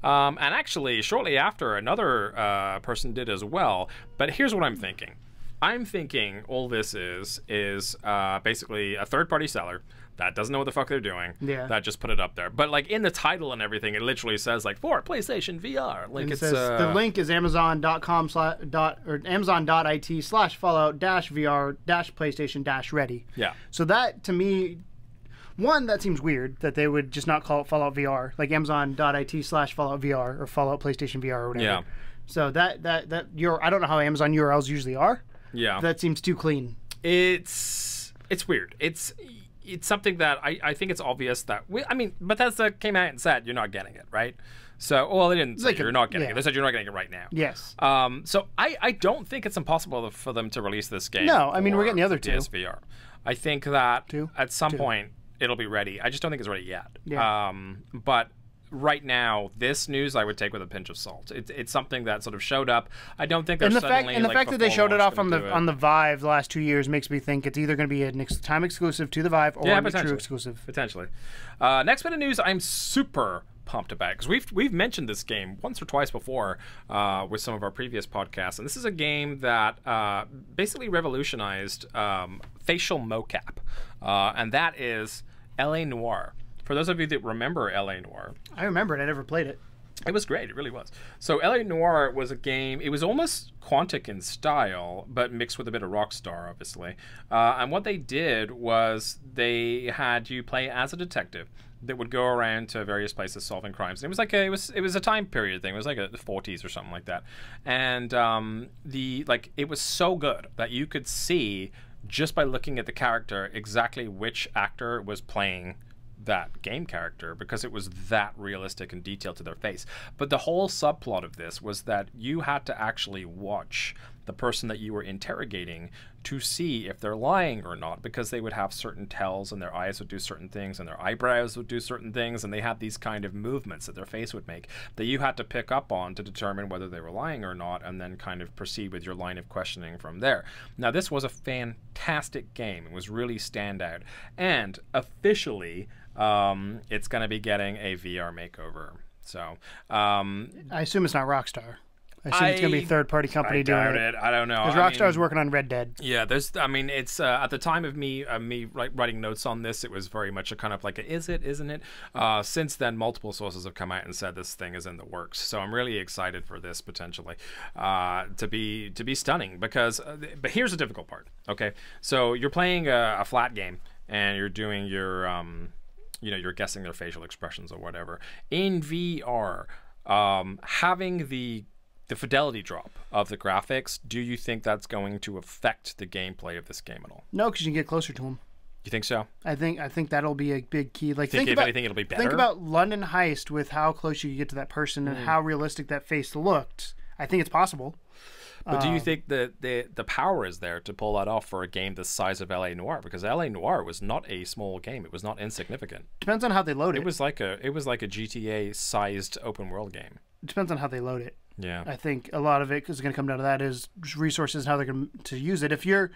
And actually, shortly after, another person did as well. But here's what I'm thinking. I'm thinking all this is basically a third-party seller that doesn't know what the fuck they're doing. Yeah. That just put it up there. But like in the title and everything, it literally says like for PlayStation VR. Like it says the link is Amazon.com or Amazon.it/Fallout-VR-PlayStation-Ready. Yeah. So that to me. One, that seems weird that they would just not call it Fallout VR, like Amazon.it/Fallout VR or Fallout PlayStation VR or whatever. Yeah. So that I don't know how Amazon URLs usually are. Yeah. That seems too clean. It's weird. It's something that I think it's obvious that Bethesda came out and said you're not getting it, right? So, well, they didn't say you're not getting it. They said you're not getting it right now. Yes. So I don't think it's impossible for them to release this game. No, I mean we're getting the other two. PSVR. I think that at some Two. point it'll be ready. I just don't think it's ready yet. Yeah. But right now, this news I would take with a pinch of salt. It's something that sort of showed up. I don't think they're the suddenly fact that they showed it off on the the Vive the last 2 years makes me think it's either going to be a time exclusive to the Vive or a true exclusive. Potentially. Next bit of news I'm super pumped about because we've mentioned this game once or twice before with some of our previous podcasts, and this is a game that basically revolutionized facial mocap, and that is LA Noire. For those of you that remember LA Noire, I remember it. I never played it. it was great. It really was. So LA Noire was a game. It was almost Quantic in style, but mixed with a bit of Rockstar, obviously. And what they did was they had you play as a detective that would go around to various places solving crimes. And it was like it was a time period thing. It was like the 40s or something like that. And it was so good that you could see just by looking at the character exactly which actor was playing that game character, because it was that realistic and detailed to their face. But the whole subplot of this was that you had to actually watch the person that you were interrogating to see if they're lying or not, because they would have certain tells and their eyes would do certain things and their eyebrows would do certain things, and they had these kind of movements that their face would make that you had to pick up on to determine whether they were lying or not, and then kind of proceed with your line of questioning from there. Now, this was a fantastic game. It was really standout, and officially it's going to be getting a VR makeover. So I assume it's not Rockstar. I assume it's going to be a third-party company doing it. I don't know. Because Rockstar's working on Red Dead. Yeah, it's at the time of me writing notes on this, it was very much a kind of like is it, isn't it? Since then, multiple sources have come out and said this thing is in the works. So I'm really excited for this potentially to be stunning. Because, but here's the difficult part. Okay, so you're playing a flat game and you're doing your you're guessing their facial expressions or whatever in VR. Having the fidelity drop of the graphics, do you think that's going to affect the gameplay of this game at all? No, because you can get closer to them. You think so? I think that'll be a big key. Like, think if anything, it'll be better. Think about London Heist with how close you could get to that person and how realistic that face looked. I think it's possible. But do you think that the power is there to pull that off for a game the size of LA Noire? Because LA Noire was not a small game; it was not insignificant. Depends on how they load it. It was like a GTA-sized open world game. It depends on how they load it. Yeah, I think a lot of it is going to come down to that is resources and how they're going to use it. If you're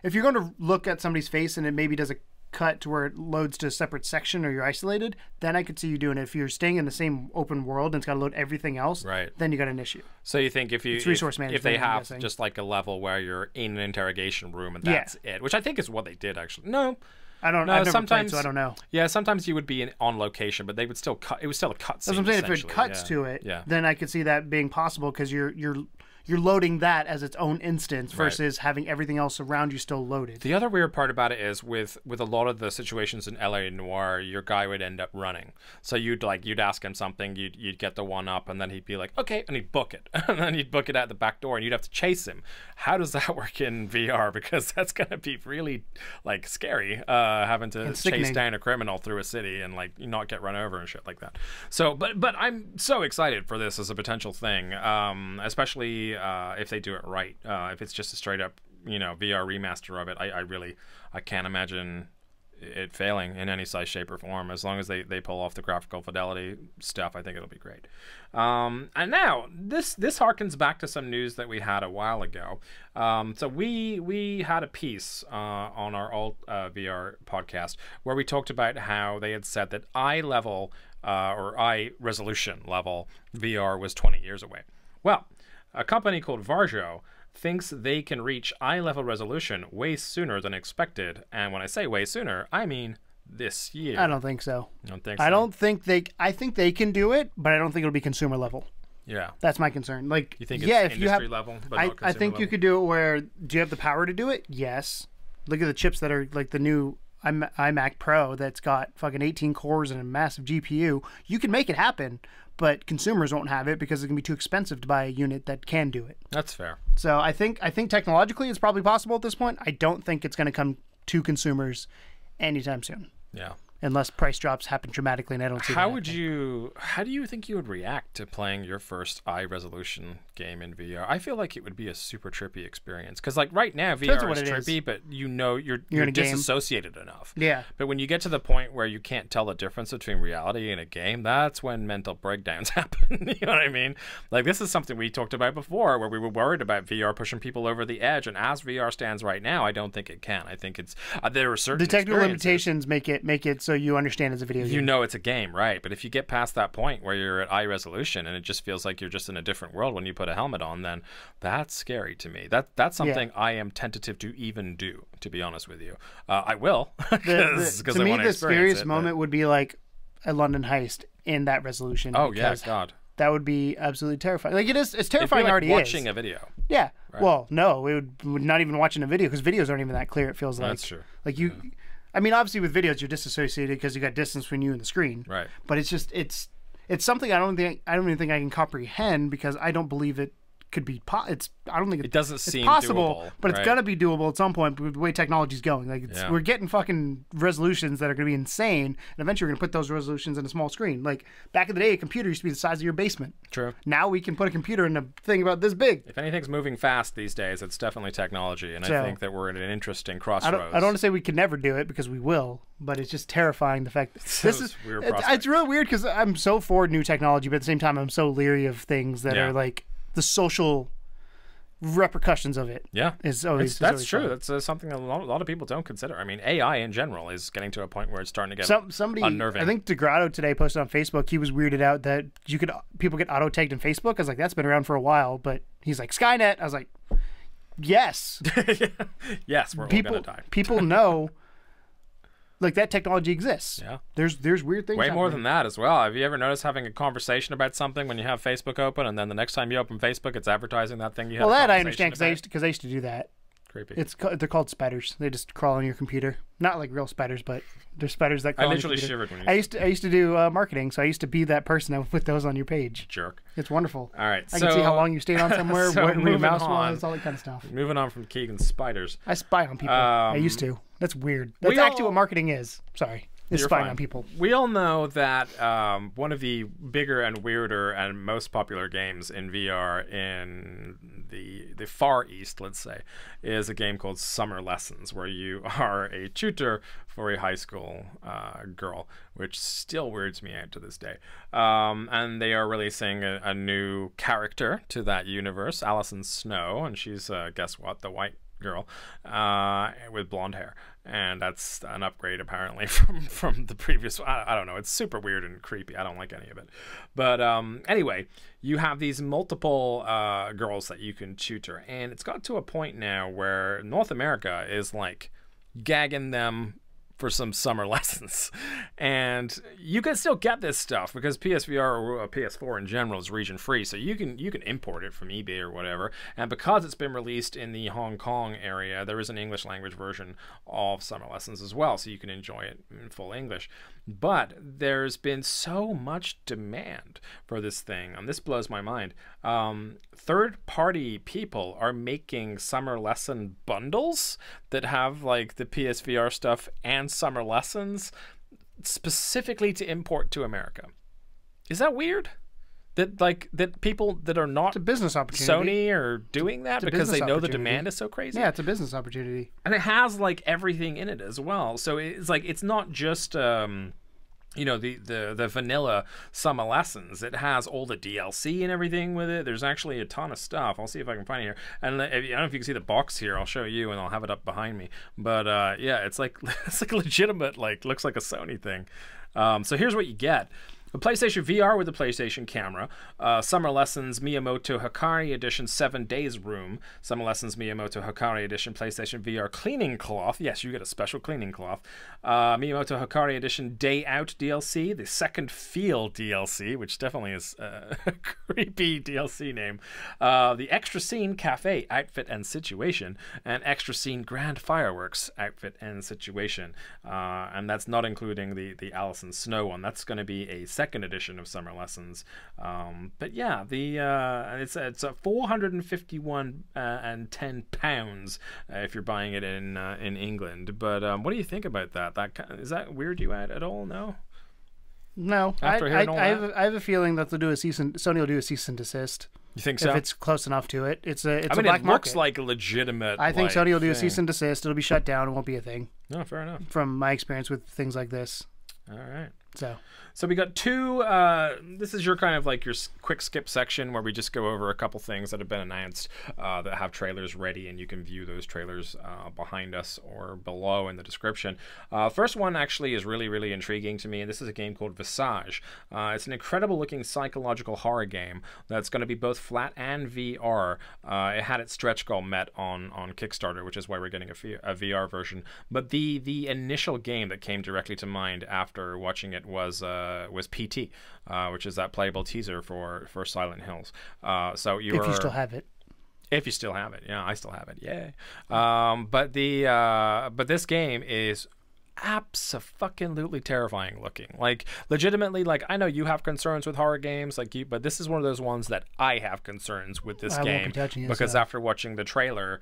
going to look at somebody's face and it maybe does a cut to where it loads to a separate section or you're isolated, then I could see you doing it. If you're staying in the same open world and it's got to load everything else, right, then you got an issue. So you think if they have just like a level where you're in an interrogation room and that's it, which I think is what they did actually. No. I've never played, so I don't know. Yeah, sometimes you would be on location, but they would still cut. It was still a cut scene. That's what I'm saying. If it cuts to it, then I could see that being possible because you're loading that as its own instance versus having everything else around you still loaded. The other weird part about it is with a lot of the situations in LA Noire, your guy would end up running. So you'd ask him something, you'd get the one up, and then he'd be like, okay, and he'd book it, and then he'd book it at the back door, and you'd have to chase him. How does that work in VR? Because that's gonna be really like scary, having to chase down a criminal through a city and like not get run over and shit like that. So, but I'm so excited for this as a potential thing, especially. If they do it right, if it's just a straight up, VR remaster of it, I can't imagine it failing in any size, shape, or form. As long as they pull off the graphical fidelity stuff, I think it'll be great. And now this harkens back to some news that we had a while ago. So we had a piece on our Alt VR podcast where we talked about how they had said that eye level or eye resolution level VR was 20 years away. Well, a company called Varjo thinks they can reach eye-level resolution way sooner than expected. And when I say way sooner, I mean this year. I don't think so. You don't think so? I think they can do it, but I don't think it'll be consumer level. Yeah. That's my concern. Like, you think it's industry level, but not consumer I think level? You could do it where, do you have the power to do it? Yes. Look at the chips that are like the new iMac Pro that's got fucking 18 cores and a massive GPU. You can make it happen, but consumers won't have it because it's going to be too expensive to buy a unit that can do it. That's fair. So I think technologically it's probably possible at this point. I don't think it's going to come to consumers anytime soon. Yeah. Unless price drops happen dramatically, and I don't see how do you think you would react to playing your first eye resolution game in VR? I feel like it would be a super trippy experience because like right now VR is trippy, but you're disassociated enough. Yeah. But when you get to the point where you can't tell the difference between reality and a game, that's when mental breakdowns happen. You know what I mean? Like this is something we talked about before, where we were worried about VR pushing people over the edge, and as VR stands right now, I don't think it can. I think it's there are certain the technical limitations make it so you understand it's a video game. You know it's a game, right? But if you get past that point where you're at eye resolution and it just feels like you're just in a different world when you put a helmet on, then that's scary to me. That's something I am tentative to even do, to be honest with you. I will. To me, the scariest moment would be like a London Heist in that resolution. Oh, yeah, God. That would be absolutely terrifying. Like it's terrifying. It'd be like already watching is. A video. Yeah. Right. Well, no, we're not even watching a video because videos aren't even that clear. It feels like. That's true. Like you. Yeah. I mean, obviously with videos you're disassociated because you got distance between you and the screen. Right. But it's something I don't even think I can comprehend because I don't believe it could be. I don't think it doesn't it's seem possible, doable, but right? it's gonna be doable at some point with the way technology's going. Like we're getting fucking resolutions that are gonna be insane, and eventually we're gonna put those resolutions in a small screen. Like back in the day, a computer used to be the size of your basement. True. Now we can put a computer in a thing about this big. If anything's moving fast these days, it's definitely technology, and I think that we're at an interesting crossroads. I don't want to say we can never do it because we will, but it's just terrifying the fact that this is weird. It's real weird because I'm so for new technology, but at the same time I'm so leery of things that are like the social repercussions of it. Yeah, that's true. That's something a lot of people don't consider. I mean, AI in general is getting to a point where it's starting to get unnerving. I think DeGrotto today posted on Facebook. He was weirded out that people get auto tagged in Facebook. I was like, that's been around for a while, but he's like Skynet. I was like, yes, yes, we're all gonna die. People know. Like that technology exists. Yeah. There's weird things. Way happening. more than that as well. Have you ever noticed having a conversation about something when you have Facebook open, and then the next time you open Facebook, it's advertising that thing you had? Well, that I understand because I used to do that. Creepy. They're called spiders. They just crawl on your computer. Not like real spiders, but they're spiders that crawl I on your literally computer. shivered when you I used to do marketing, so I used to be that person that would put those on your page. Jerk. It's wonderful. All right. I can see how long you stayed on somewhere, where your mouse was, all that kind of stuff. Moving on from Keegan's spiders. I spy on people. I used to. That's weird. That's actually what marketing is. Sorry. Is spying on people. We all know that one of the bigger and weirder and most popular games in VR in the Far East, let's say, is a game called Summer Lessons, where you are a tutor for a high school girl, which still weirds me out to this day. And they are releasing a new character to that universe, Allison Snow, and she's, guess what, the white girl with blonde hair, and that's an upgrade apparently from the previous one. I don't know, it's super weird and creepy. I don't like any of it, but anyway, you have these multiple girls that you can tutor, and it's got to a point now where North America is like gagging them for some summer lessons, and you can still get this stuff because PSVR or PS4 in general is region free, so you can import it from eBay or whatever. And because it's been released in the Hong Kong area, there is an English language version of Summer Lessons as well, so you can enjoy it in full English. But there's been so much demand for this thing, and this blows my mind. Third-party people are making summer lesson bundles that have like the PSVR stuff and summer lessons specifically to import to America. Is that weird? That people that are not it's a business opportunity. Sony are doing that because they know the demand is so crazy. Yeah, it's a business opportunity, and it has like everything in it as well. So it's like it's not just you know, the vanilla summer lessons. It has all the DLC and everything with it. There's actually a ton of stuff. I'll see if I can find it here. And I don't know if you can see the box here. I'll show you, and I'll have it up behind me. But yeah, it's like legitimate. Like looks like a Sony thing. So here's what you get. The PlayStation VR with the PlayStation camera, Summer Lessons Miyamoto Hikari Edition 7 Days Room, Summer Lessons Miyamoto Hikari Edition PlayStation VR Cleaning Cloth, yes, you get a special cleaning cloth, Miyamoto Hikari Edition Day Out DLC, the Second Feel DLC, which definitely is a creepy DLC name, the Extra Scene Cafe Outfit and Situation, and Extra Scene Grand Fireworks Outfit and Situation, and that's not including the Allison Snow one. That's going to be a second edition of Summer Lessons, but yeah, it's a 451 and £10 if you're buying it in England. But what do you think about that? Is that weird you at all? No. After hearing all that? I have a feeling that Sony will do a cease and desist. You think so? If it's close enough to it, it's a black it looks market. like a legitimate. I think Sony will do a cease and desist. It'll be shut down. It won't be a thing. No, fair enough. From my experience with things like this. All right. So we got two, this is your kind of like your quick skip section where we just go over a couple things that have been announced that have trailers ready, and you can view those trailers behind us or below in the description. First one actually is really, really intriguing to me, and this is a game called Visage. It's an incredible looking psychological horror game that's going to be both flat and VR. It had its stretch goal met on Kickstarter, which is why we're getting a VR version. But the initial game that came directly to mind after watching it was PT, which is that playable teaser for Silent Hills. So if you still have it. If you still have it, yeah, I still have it, yay. But this game is abso-fucking-lutely terrifying looking. Like, legitimately, like, I know you have concerns with horror games, like you, but this is one of those ones that I have concerns with this game. Won't be touching it, because so. after watching the trailer,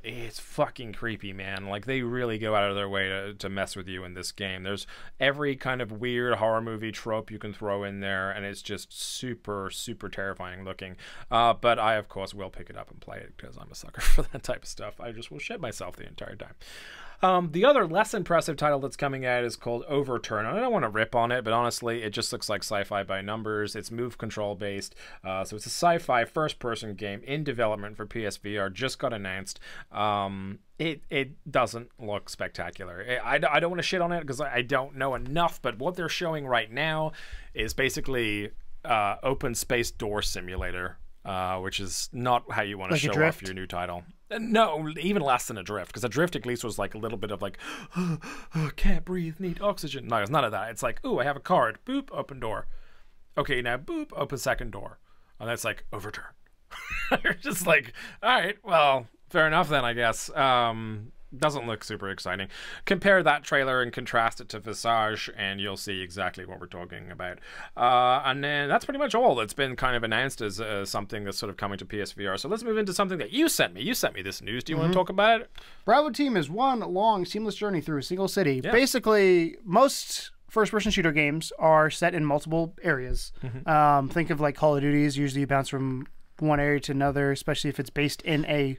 it's fucking creepy, man. Like, they really go out of their way to mess with you in this game. There's every kind of weird horror movie trope you can throw in there, and it's just super, super terrifying looking. But I, of course, will pick it up and play it because I'm a sucker for that type of stuff. I just will shit myself the entire time. The other less impressive title that's coming out is called Overturn. I don't want to rip on it, but honestly, it just looks like sci-fi by numbers. It's move control based, so it's a sci-fi first-person game in development for PSVR. Just got announced. It doesn't look spectacular. I don't want to shit on it because I don't know enough, but what they're showing right now is basically open space door simulator, which is not how you want to show off your new title. No, even less than Adrift, because Adrift at least was like a little bit of like, can't breathe, need oxygen. No, it's none of that. It's like, ooh, I have a card. Boop, open door. Okay, now boop, open second door. And that's like, overturn. You're just like, all right, well, fair enough then, I guess. Doesn't look super exciting. Compare that trailer and contrast it to Visage, and you'll see exactly what we're talking about. And then that's pretty much all that's been kind of announced as something that's sort of coming to PSVR. So let's move into something that you sent me. You sent me this news. Do you want to talk about it? Bravo Team is one long, seamless journey through a single city. Yeah. Basically, most first-person shooter games are set in multiple areas. Think of like Call of Duties. Usually you bounce from one area to another, especially if it's based in a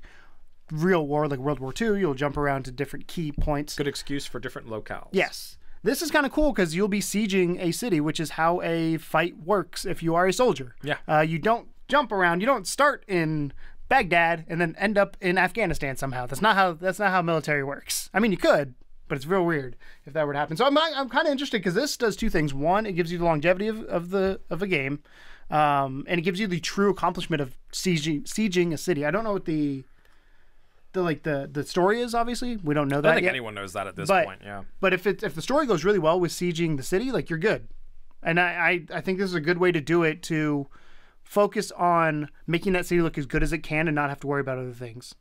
real war like World War II. You'll jump around to different key points. Good excuse for different locales. Yes. This is kind of cool because you'll be sieging a city, which is how a fight works if you are a soldier. Yeah. You don't jump around. You don't start in Baghdad and then end up in Afghanistan somehow. That's not how military works. I mean, you could, but it's real weird if that were to happen. So I'm kind of interested because this does two things. One, it gives you the longevity of a game, and it gives you the true accomplishment of sieging a city. I don't know what the story is. Obviously we don't know that. I don't think yet. anyone knows that at this point. Yeah, but if the story goes really well with sieging the city, like, you're good. And I think this is a good way to do it, to focus on making that city look as good as it can and not have to worry about other things.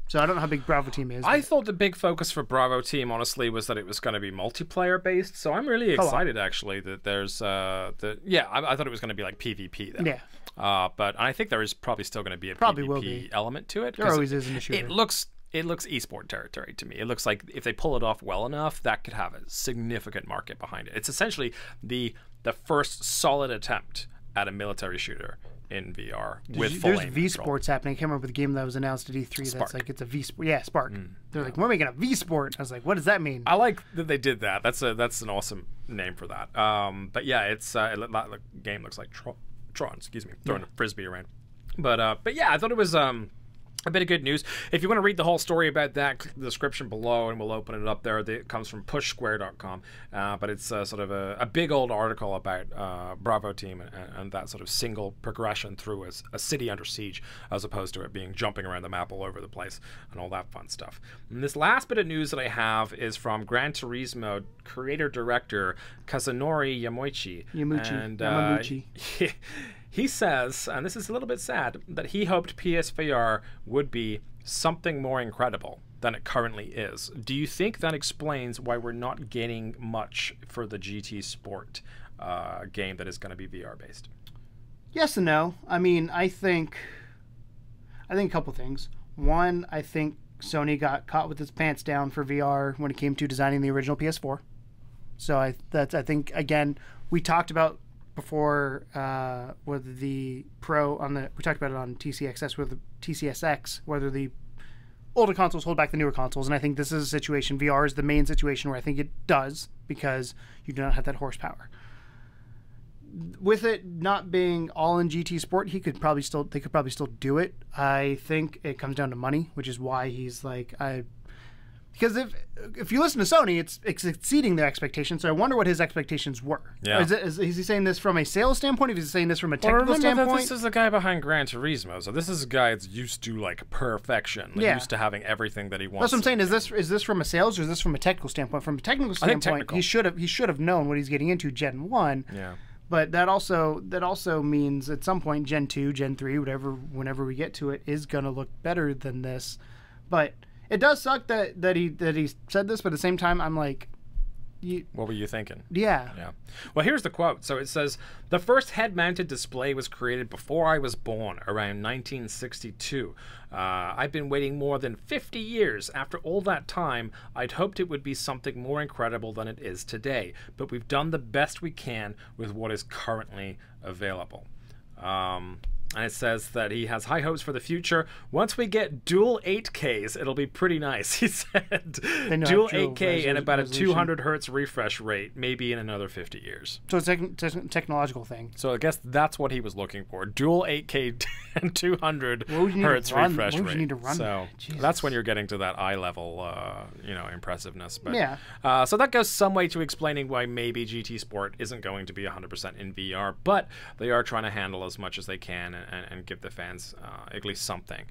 So I don't know how big Bravo Team is. I thought the big focus for Bravo Team, honestly, was that it was going to be multiplayer based. So I'm really excited, actually, that there's I thought it was going to be like PvP then. Yeah. But I think there is probably still going to be a PvP element to it. There always is in the shooter. It looks esport territory to me. It looks like if they pull it off well enough, that could have a significant market behind it. It's essentially the first solid attempt at a military shooter in VR with full aim There's V Sports happening. I can't remember the game that was announced at E3. Spark. That's like, it's a V Sport. Yeah, Spark. They're like, we're making a V Sport. I was like, what does that mean? I like that they did that. That's an awesome name for that. But yeah, it's the game looks like Tron. Excuse me, throwing a frisbee around. But yeah, I thought it was a bit of good news. If you want to read the whole story about that, click the description below and we'll open it up there. It comes from pushsquare.com, but it's sort of a big old article about Bravo Team and that sort of single progression through a city under siege, as opposed to it being jumping around the map all over the place and all that fun stuff. And this last bit of news that I have is from Gran Turismo creator-director Kazunori Yamauchi. And he says, and this is a little bit sad, that he hoped PSVR would be something more incredible than it currently is. Do you think that explains why we're not getting much for the GT Sport game that is going to be VR based? Yes and no. I mean, I think a couple things. One, I think Sony got caught with its pants down for VR when it came to designing the original PS4. So I think, again, we talked about before whether the Pro we talked about it on TCSX, whether the older consoles hold back the newer consoles, and I think this is a situation. VR is the main situation where I think it does, because you do not have that horsepower. With it not being all in GT Sport, they could probably still do it. I think it comes down to money, which is why he's like, because if you listen to Sony, it's exceeding their expectations. So I wonder what his expectations were. Yeah. Is he saying this from a sales standpoint? Is he saying this from a technical standpoint? That this is the guy behind Gran Turismo. So this is a guy that's used to like perfection. Used to having everything that he wants. That's what I'm saying. Is this from a sales or is this from a technical standpoint? From a technical standpoint, he should have known what he's getting into Gen 1. Yeah. But that also means at some point Gen 2, Gen 3, whenever we get to it, is going to look better than this. But It does suck that he said this, but at the same time, I'm like, what were you thinking? Yeah. Well, here's the quote. So it says, "The first head-mounted display was created before I was born, around 1962. I've been waiting more than 50 years. After all that time, I'd hoped it would be something more incredible than it is today. But we've done the best we can with what is currently available." And it says that he has high hopes for the future. Once we get dual 8Ks, it'll be pretty nice, he said. Dual 8K and about a 200 hertz refresh rate, maybe in another 50 years. So it's a technological thing. So I guess that's what he was looking for. Dual 8K and 200 hertz refresh rate. What would you need to run? So that's when you're getting to that eye level, impressiveness. But, yeah. So that goes some way to explaining why maybe GT Sport isn't going to be 100% in VR, but they are trying to handle as much as they can and give the fans at least something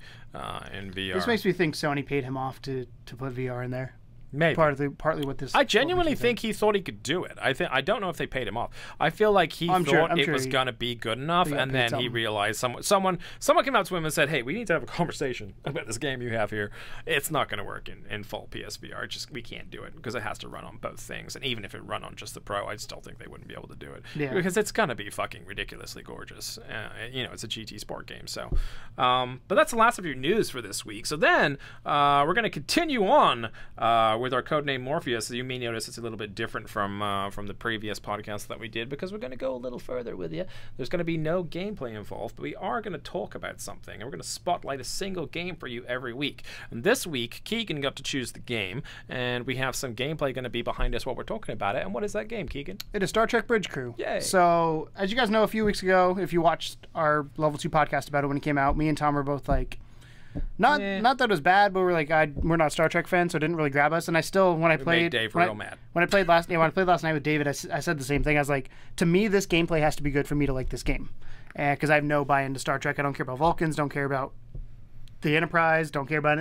in VR. This makes me think Sony paid him off to put VR in there. Maybe partly what this. I genuinely think he thought he could do it. I don't know if they paid him off. I feel like he thought it was gonna be good enough, and then he realized someone came up to him and said, "Hey, we need to have a conversation about this game you have here. It's not gonna work in full PSVR. We can't do it because it has to run on both things. And even if it run on just the Pro, I still think they wouldn't be able to do it because it's gonna be fucking ridiculously gorgeous. It's a GT Sport game. So, but that's the last of your news for this week. So then we're gonna continue on with our Codename Morpheus. You may notice it's a little bit different from the previous podcast that we did because we're going to go a little further with you. There's going to be no gameplay involved, but we are going to talk about something, and we're going to spotlight a single game for you every week. And this week, Keegan got to choose the game, and we have some gameplay going to be behind us while we're talking about it. And what is that game, Keegan? It is Star Trek Bridge Crew. Yay. So, as you guys know, a few weeks ago, if you watched our Level 2 podcast about it when it came out, me and Tom were both like, Not that it was bad, but we're like we're not Star Trek fans, so it didn't really grab us. And I still, when I played, Dave real mad. When I played last night with David, I said the same thing. I was like, to me, this gameplay has to be good for me to like this game, because I have no buy-in to Star Trek. I don't care about Vulcans, don't care about the Enterprise, don't care about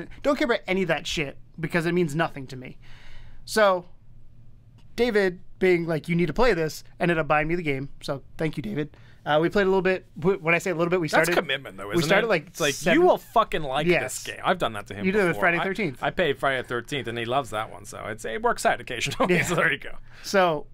any of that shit because it means nothing to me. So, David, being like, you need to play this, ended up buying me the game. So thank you, David. We played a little bit. When I say a little bit, we started. That's commitment, though, isn't it? We started like it's like 7. You will fucking like this game. I've done that to him. You did before. it with Friday 13th. I paid Friday 13th, and he loves that one, so it works out occasionally. So there you go. So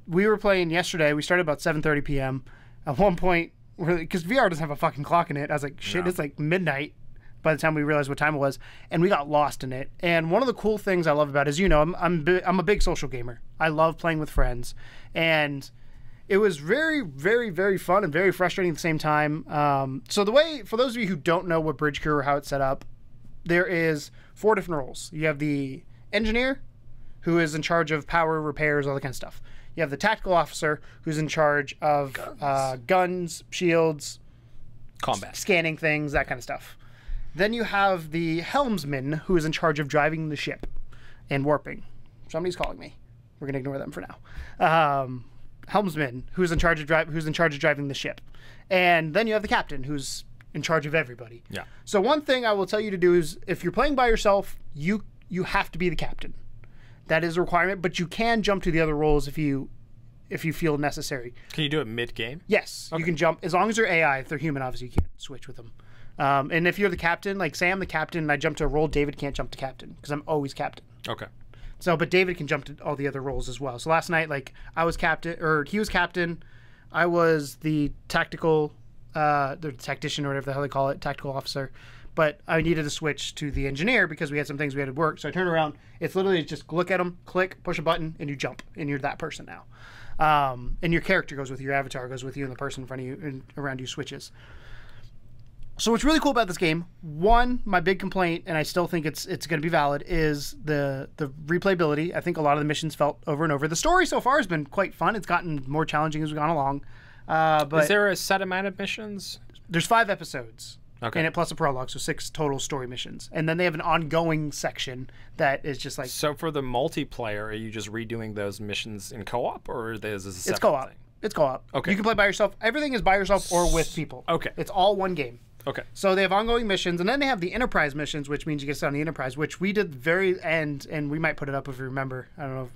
we were playing yesterday. We started about 7:30 p.m. At one point, because VR doesn't have a fucking clock in it, I was like, shit, it's like midnight. By the time we realized what time it was, and we got lost in it. And one of the cool things I love about it is, I'm a big social gamer. I love playing with friends, and it was very, very, very fun and very frustrating at the same time. So for those of you who don't know what Bridge Crew or how it's set up, there is 4 different roles. You have the engineer, who is in charge of power, repairs, all that kind of stuff. You have the tactical officer, who's in charge of guns, shields, combat, scanning things, that kind of stuff. Then you have the helmsman, who is in charge of driving the ship and warping. Somebody's calling me. We're gonna ignore them for now. Helmsman, who's in charge of driving the ship, and then you have the captain, who's in charge of everybody. Yeah. So one thing I will tell you to do is, if you're playing by yourself, you have to be the captain. That is a requirement, but you can jump to the other roles if you feel necessary. Can you do it mid-game? Yes, okay. You can jump as long as they're AI. If they're human, obviously you can't switch with them. And if you're the captain, like say I'm the captain and I jump to a role, David can't jump to captain because I'm always captain. Okay. So, but David can jump to all the other roles as well. So last night, like I was captain, or he was captain, I was the tactical, the tactician or whatever the hell they call it, tactical officer. But I needed to switch to the engineer because we had some things we had to work. So I turned around. It's literally just look at them, click, push a button, and you jump, and you're that person now. And your character goes with you, your avatar goes with you, and the person in front of you and around you switches. So what's really cool about this game, one, my big complaint, and I still think it's going to be valid, is the replayability. I think a lot of the missions felt over and over. The story so far has been quite fun. It's gotten more challenging as we've gone along. But is there a set amount of missions? There's 5 episodes. Okay. In it plus a prologue, so 6 total story missions. And then they have an ongoing section that is just like... So for the multiplayer, are you just redoing those missions in co-op, or is this a separate It's co-op. thing? It's co-op. Okay. You can play by yourself. Everything is by yourself or with people. Okay. It's all one game. Okay. So they have ongoing missions, and then they have the Enterprise missions, which means you get on the Enterprise, which we did the very end, and we might put it up if you remember. I don't know.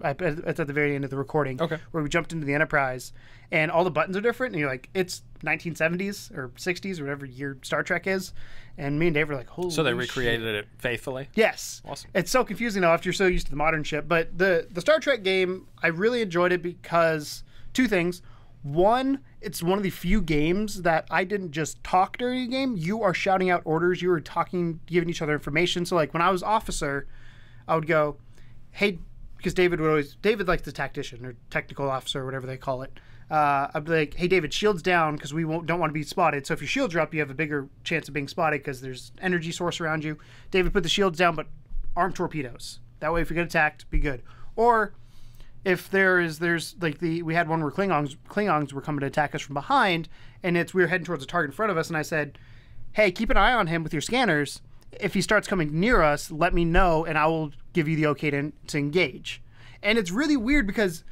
It's at the very end of the recording. Okay. Where we jumped into the Enterprise, and all the buttons are different, and you're like, it's 1970s or 60s or whatever year Star Trek is, and me and Dave were like, holy So they shit. recreated it faithfully? Yes. Awesome. It's so confusing, though, after you're so used to the modern shit. But the Star Trek game, I really enjoyed it because two things. One, it's one of the few games that I didn't just talk during the game. You are shouting out orders. You are talking, giving each other information. So, like, when I was officer, I would go, hey, because David likes the tactician or technical officer or whatever they call it. I'd be like, hey, David, shields down because we don't want to be spotted. So if your shields are up, you have a bigger chance of being spotted because there's energy source around you. David, put the shields down, but arm torpedoes. That way, if you get attacked, be good. Or if there's like we had one where Klingons were coming to attack us from behind, and we were heading towards a target in front of us, and I said, hey, keep an eye on him with your scanners. If he starts coming near us, let me know, and I will give you the okay to engage. And it's really weird because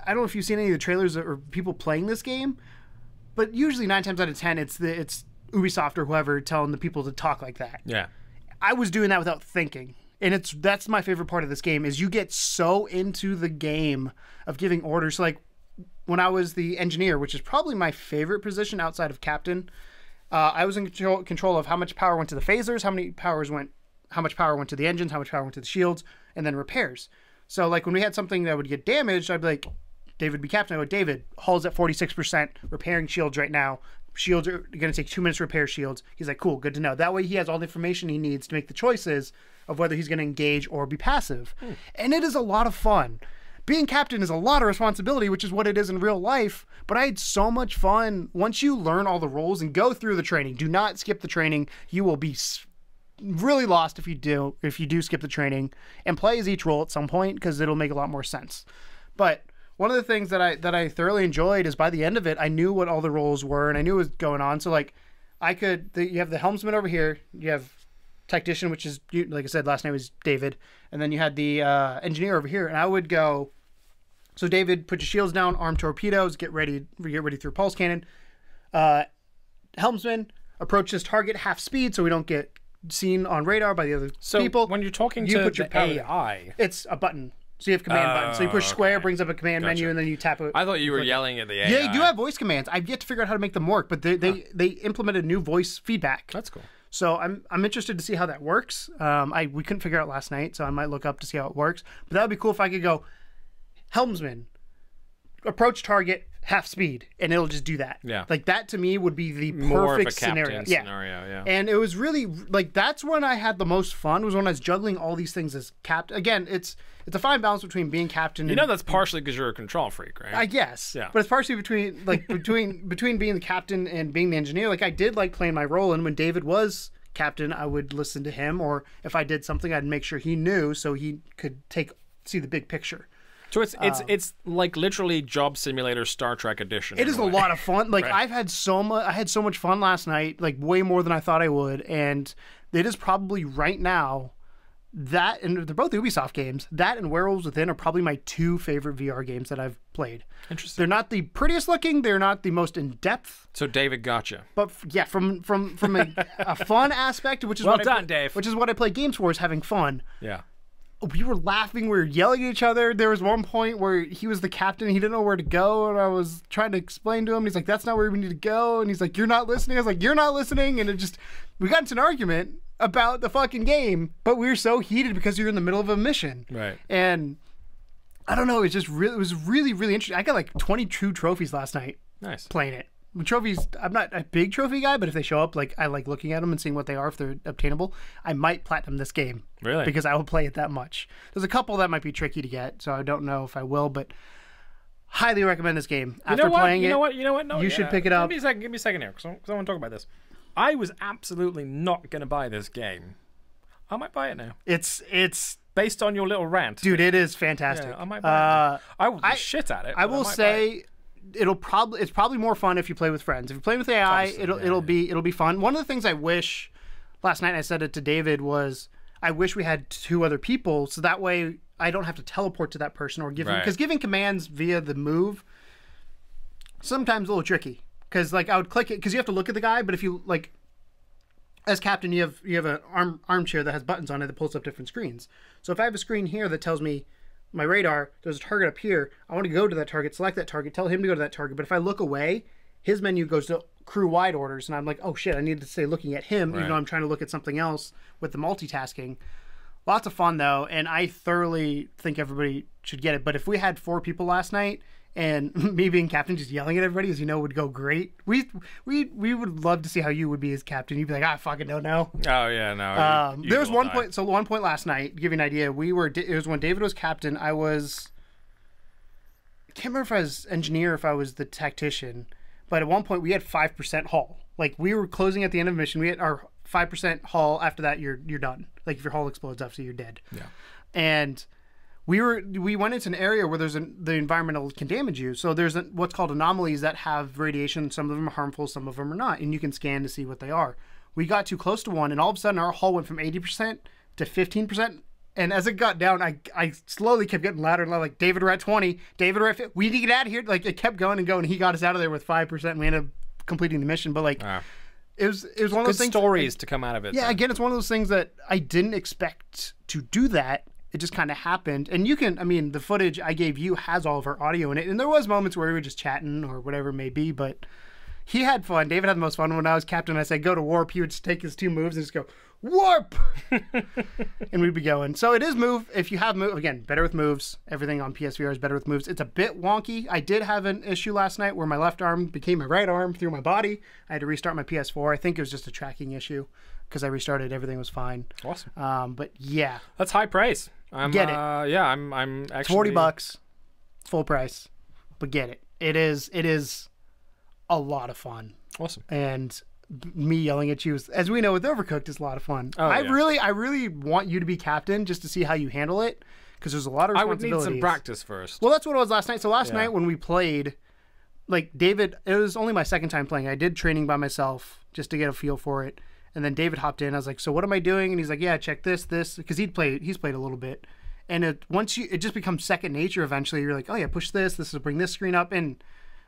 I don't know if you've seen any of the trailers or people playing this game, but usually 9 times out of 10, it's Ubisoft or whoever telling the people to talk like that. Yeah. I was doing that without thinking. And that's my favorite part of this game is you get so into the game of giving orders. Like when I was the engineer, which is probably my favorite position outside of captain, I was in control of how much power went to the phasers, how much power went to the engines, how much power went to the shields, and then repairs. So like when we had something that would get damaged, I'd be like, David would be captain. I would, David, hull's at 46%, repairing shields right now. Shields are going to take 2 minutes to repair shields. He's like, cool, good to know. That way he has all the information he needs to make the choices of whether he's going to engage or be passive. And it is a lot of fun. Being captain is a lot of responsibility, which is what it is in real life. But I had so much fun once you learn all the roles and go through the training. Do not skip the training. You will be really lost if you do skip the training, and play as each role at some point because it'll make a lot more sense. But one of the things that I thoroughly enjoyed is by the end of it, I knew what all the roles were and I knew what was going on. So like you have the helmsman over here, you have tactician, which is, like I said, last name was David, and then you had the engineer over here, and I would go, so David, put your shields down, arm torpedoes, get ready through pulse cannon. Helmsman, approach this target half speed so we don't get seen on radar by the other people. So when you're talking to the AI, it's a button. So you have command button. So you push square, brings up a command menu, and then you tap it. I thought you were yelling at the AI. Yeah, you do have voice commands. I've yet to figure out how to make them work, but they implemented new voice feedback. That's cool. So I'm interested to see how that works. We couldn't figure out last night, so I might look up to see how it works. But that would be cool if I could go, helmsman, approach target, half speed, and it'll just do that. Yeah. Like that to me would be the More perfect of a captain scenario. Yeah. And it was really like that's when I had the most fun, was when I was juggling all these things as captain. Again, it's a fine balance between being captain and, that's partially because you're a control freak, right? I guess. Yeah. But it's partially between being the captain and being the engineer. Like I did like playing my role, and when David was captain, I would listen to him, or if I did something, I'd make sure he knew so he could see the big picture. So it's like literally Job Simulator Star Trek edition. It is a lot of fun. Like Right. I had so much fun last night, like way more than I thought I would, and it is probably right now that, and they're both Ubisoft games, that and Werewolves Within are probably my 2 favorite VR games that I've played. Interesting. They're not the prettiest looking, they're not the most in depth, So David gotcha. but from a fun aspect, which is Well what done, Dave. which is what I play games for, is having fun. Yeah. We were laughing, we were yelling at each other. There was one point where he was the captain, he didn't know where to go, and I was trying to explain to him, and he's like, that's not where we need to go, and he's like, you're not listening. I was like, you're not listening, and we got into an argument about the fucking game, but we were so heated because you're in the middle of a mission. Right. And I don't know, it was really, really interesting. I got like 22 trophies last night Nice. playing it. Trophies, I'm not a big trophy guy, but if they show up, like I like looking at them and seeing what they are, if they're obtainable. I might platinum this game. Really? Because I will play it that much. There's a couple that might be tricky to get, so I don't know if I will, but highly recommend this game. After playing it, You know what? No, you should pick it up. Give me a second here, because I want to talk about this. I was absolutely not going to buy this game. I might buy it now. It's Based on your little rant. dude, it is fantastic. Yeah, I might buy it. I will do shit at it. I but will might buy it. say it's probably more fun if you play with friends. If you play with AI, Obviously, it'll be fun. One of the things I wish last night, I said it to David, was I wish we had 2 other people, so that way I don't have to teleport to that person or give him, because giving commands via the move sometimes a little tricky. because like I would click it because you have to look at the guy, but if you like, as captain, you have an armchair that has buttons on it that pulls up different screens. So if I have a screen here that tells me my radar, there's a target up here, I want to go to that target, select that target, tell him to go to that target. But if I look away, his menu goes to crew wide orders, and I'm like, oh shit, I need to stay looking at him, even though I'm trying to look at something else with the multitasking. Lots of fun though, and I thoroughly think everybody should get it. But if we had 4 people last night, and me being captain just yelling at everybody, as you know, would go great. We would love to see how you would be as captain. You'd be like, I fucking don't know. Oh yeah, no. There was one point. So 1 point last night. To give you an idea, it was when David was captain. I can't remember if I was engineer, or if I was the tactician. But at one point we had 5% hull. Like we were closing at the end of the mission. We had our 5% hull. After that, you're done. Like if your hull explodes, obviously you're dead. Yeah. And we went into an area where the environmental can damage you. So there's what's called anomalies that have radiation. Some of them are harmful, some of them are not, and you can scan to see what they are. We got too close to one, and all of a sudden our hull went from 80% to 15%. And as it got down, I slowly kept getting louder and louder. Like, David, we're at 20. David, we're at 50. We need to get out of here. Like, it kept going and going. He got us out of there with 5%. And we ended up completing the mission. But like, it was one of those things. Good stories to come out of it. Yeah, again, it's one of those things that I didn't expect to do that. It just kind of happened. And you can, I mean, the footage I gave you has all of our audio in it. And there was moments where we were just chatting or whatever it may be, but he had fun. David had the most fun. When I was captain, I said, go to warp. He would just take his 2 moves and just go, warp! And we'd be going. So it is move. If you have move, again, better with moves. Everything on PSVR is better with moves. It's a bit wonky. I did have an issue last night where my left arm became my right arm through my body. I had to restart my PS4. I think it was just a tracking issue because I restarted. Everything was fine. Awesome. But yeah. That's high praise. Get it. Yeah, I'm actually... It's $40. Full price. But get it. It is a lot of fun. Awesome. And me yelling at you, as we know with Overcooked, is a lot of fun. Oh, I really want you to be captain just to see how you handle it, because there's a lot of responsibilities. I would need some practice first. Well, that's what it was last night. So last night when we played, like David, it was only my second time playing. I did training by myself just to get a feel for it. And then David hopped in. I was like, so what am I doing? And he's like, yeah, check this, because he's played a little bit. And it just becomes second nature eventually. You're like, oh yeah, push this will bring this screen up. And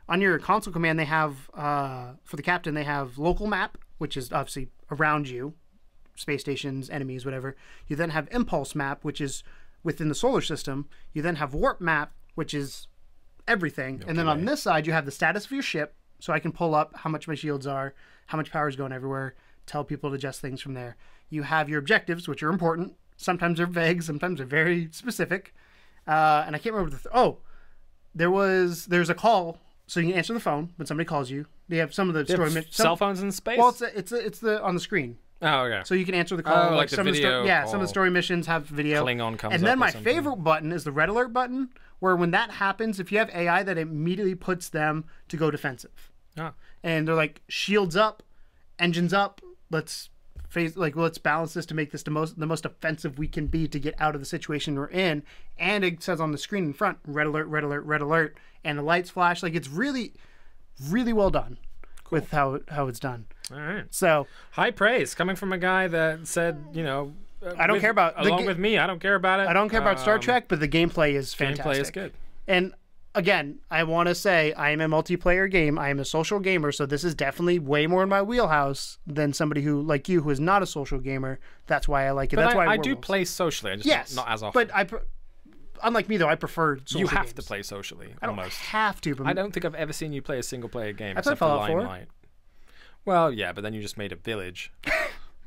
on your console command, they have, for the captain, they have local map, which is obviously around you, space stations, enemies, whatever. You then have impulse map, which is within the solar system. You then have warp map, which is everything. Okay. And then on this side, you have the status of your ship, so I can pull up how much my shields are, how much power is going everywhere, tell people to adjust things from there. You have your objectives, which are important. Sometimes they're vague, sometimes they're very specific. And I can't remember there's a call. So you can answer the phone when somebody calls you. They have some of the story cell phones in space. Well, it's the on the screen. Oh, okay. So you can answer the call. Oh, like the some video. Some of the story missions have video. Klingon comes and then up my favorite button is the red alert button, where when that happens, if you have AI, that immediately puts them to go defensive. Ah. And they're like, shields up, engines up. Let's balance this to make this the most offensive we can be to get out of the situation we're in. And it says on the screen in front, red alert, red alert, red alert, and the lights flash. Like, it's really, really well done with how it's done. All right. So high praise coming from a guy that said, I don't care about along with me. I don't care about it. I don't care about Star Trek, but the gameplay is fantastic. Gameplay is good. And again, I want to say I am a multiplayer game. I am a social gamer, so this is definitely way more in my wheelhouse than somebody who, like you, who is not a social gamer. That's why I like it. But that's why I do play socially. I just not as often. But unlike me, though, I prefer social You have games. to play socially, I don't almost. have to. But I don't think I've ever seen you play a single-player game I except played for Fallout 4. Limelight. Well, yeah, but then you just made a village.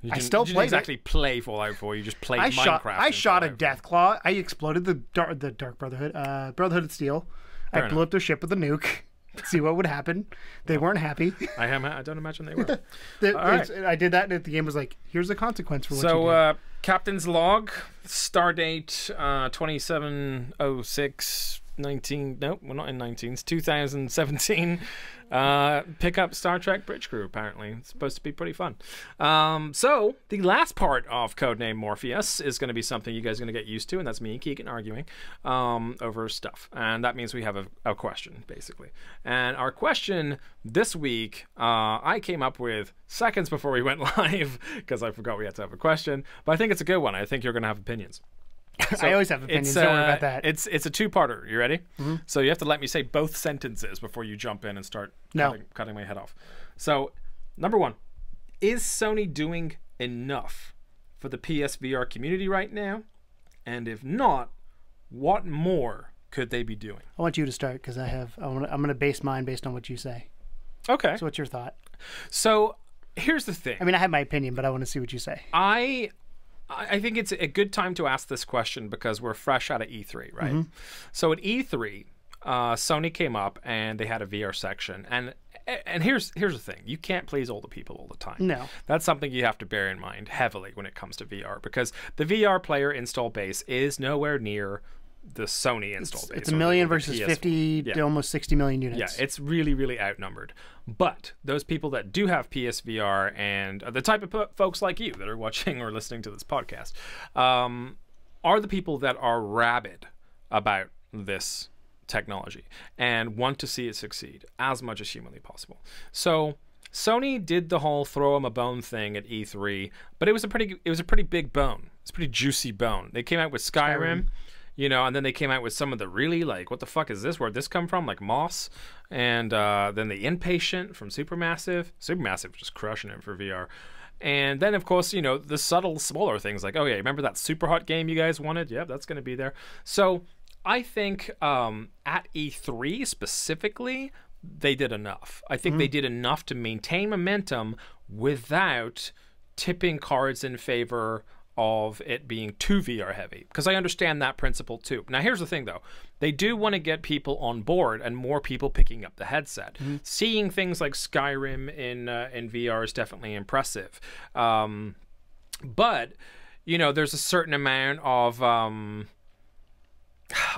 I still played. played exactly play Fallout 4. You just played I Minecraft. shot a Deathclaw. I exploded the Dark Brotherhood. Brotherhood of Steel. I blew up their ship with a nuke. See what would happen. They weren't happy. I don't imagine they were. I did that, and the game was like, "Here's the consequence for what you did." So, Captain's Log, Stardate 270619. No, we're not in 19. It's 2017. Pick up Star Trek Bridge Crew, apparently. It's supposed to be pretty fun. So, the last part of Codename Morpheus is going to be something you guys are going to get used to, and that's me and Keegan arguing over stuff. And that means we have a question, basically. And our question this week, I came up with seconds before we went live, because I forgot we had to have a question. But I think it's a good one. I think you're going to have opinions. So I always have opinions. Don't worry about that. It's a two-parter. You ready? So you have to let me say both sentences before you jump in and start cutting my head off. So, number one, is Sony doing enough for the PSVR community right now? And if not, what more could they be doing? I want you to start because I'm going to base mine based on what you say. Okay. So what's your thought? So here's the thing. I mean, I have my opinion, but I want to see what you say. I think it's a good time to ask this question because we're fresh out of E3, right? So at E3, Sony came up and they had a VR section, and here's the thing: you can't please all the people all the time. No, that's something you have to bear in mind heavily when it comes to VR, because the VR player install base is nowhere near the Sony install base. It's a million versus 50 to almost 60 million units. Yeah, it's really, really outnumbered. But those people that do have PSVR and the type of folks like you that are watching or listening to this podcast are the people that are rabid about this technology and want to see it succeed as much as humanly possible. So Sony did the whole throw them a bone thing at E3, but it was a pretty big bone. It's a pretty juicy bone. They came out with Skyrim. You know, and then they came out with some of the really, like, what the fuck is this? Where'd this come from? Like Moss. And then the Inpatient from Supermassive. Supermassive just crushing it for VR. And then, of course, you know, the subtle, smaller things like, oh, yeah, remember that super hot game you guys wanted? Yeah, that's going to be there. So I think at E3 specifically, they did enough. I think they did enough to maintain momentum without tipping cards in favor of it being too VR heavy, because I understand that principle too. Now here's the thing though, they do want to get people on board and more people picking up the headset. Seeing things like Skyrim in VR is definitely impressive, but you know, there's a certain amount of I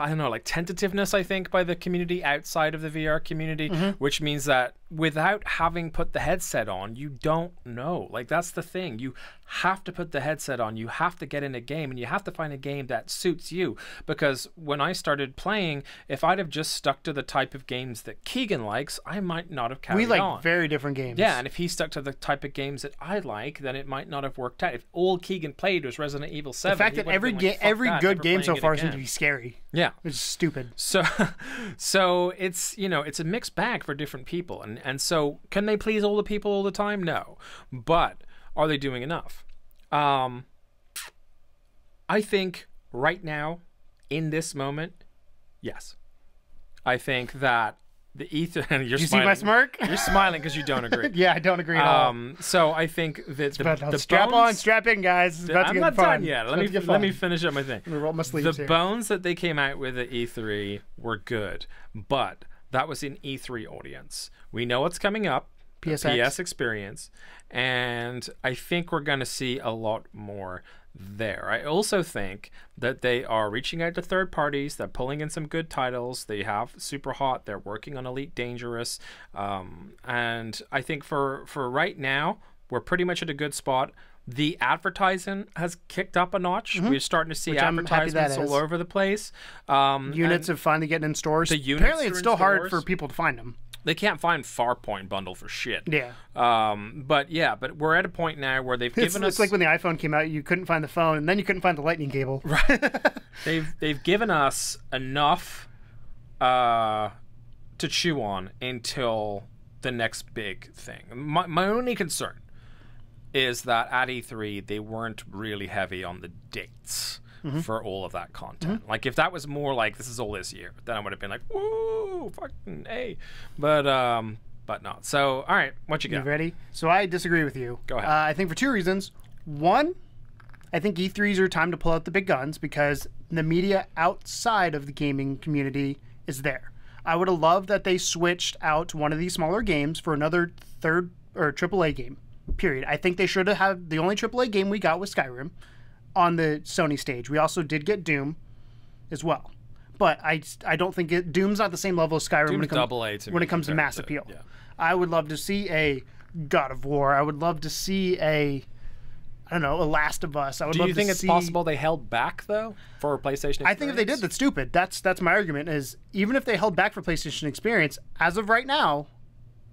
don't know, like tentativeness, I think, by the community outside of the VR community, which means that without having put the headset on, you don't know. Like, that's the thing. You have to put the headset on. You have to get in a game, and you have to find a game that suits you. Because when I started playing, if I'd have just stuck to the type of games that Keegan likes, I might not have carried on. We like very different games. Yeah, and if he stuck to the type of games that I like, then it might not have worked out. If all Keegan played was Resident Evil 7, the fact that every good game so far seems to be scary. Yeah, it's stupid. So it's, you know, it's a mixed bag for different people, and so can they please all the people all the time? No, but are they doing enough? I think right now, in this moment, yes. I think that the E3. You're you smiling. See my smirk? You're smiling because you don't agree. Yeah, I don't agree at all. So I think that the strap in, guys. It's about to I'm get not fun. done yet. Let me finish up my thing. Let me roll my sleeves The here. bones that they came out with at E3 were good, but that was an E3 audience. We know what's coming up. PS experience, and I think we're going to see a lot more there. I also think that they are reaching out to third parties. They're pulling in some good titles. They have Super Hot. They're working on Elite Dangerous, and I think for right now we're pretty much at a good spot. The advertising has kicked up a notch. We're starting to see advertisements all over the place. Units are finally getting in stores. Apparently, it's still hard for people to find them. They can't find Farpoint bundle for shit. Yeah. But we're at a point now where they've given us. It's like when the iPhone came out, you couldn't find the phone, and then you couldn't find the lightning cable. Right. They've given us enough to chew on until the next big thing. My only concern is that at E3 they weren't really heavy on the dates. For all of that content. Like, if that was more like, this is all this year, then I would have been like, woo, fucking A. But not. So, all right, what you got? You ready? So I disagree with you. Go ahead. I think for two reasons. One, I think E3s are time to pull out the big guns because the media outside of the gaming community is there. I would have loved that they switched out one of these smaller games for another third or AAA game, period. I think they should have had the only AAA game we got was Skyrim on the Sony stage. We also did get Doom as well. But I don't think Doom's not the same level as Skyrim when it comes to mass appeal. Yeah. I would love to see a God of War. I would love to see a Last of Us. Do you think it's possible they held back, though, for PlayStation Experience? I think if they did, that's stupid. That's my argument, is even if they held back for PlayStation Experience, as of right now,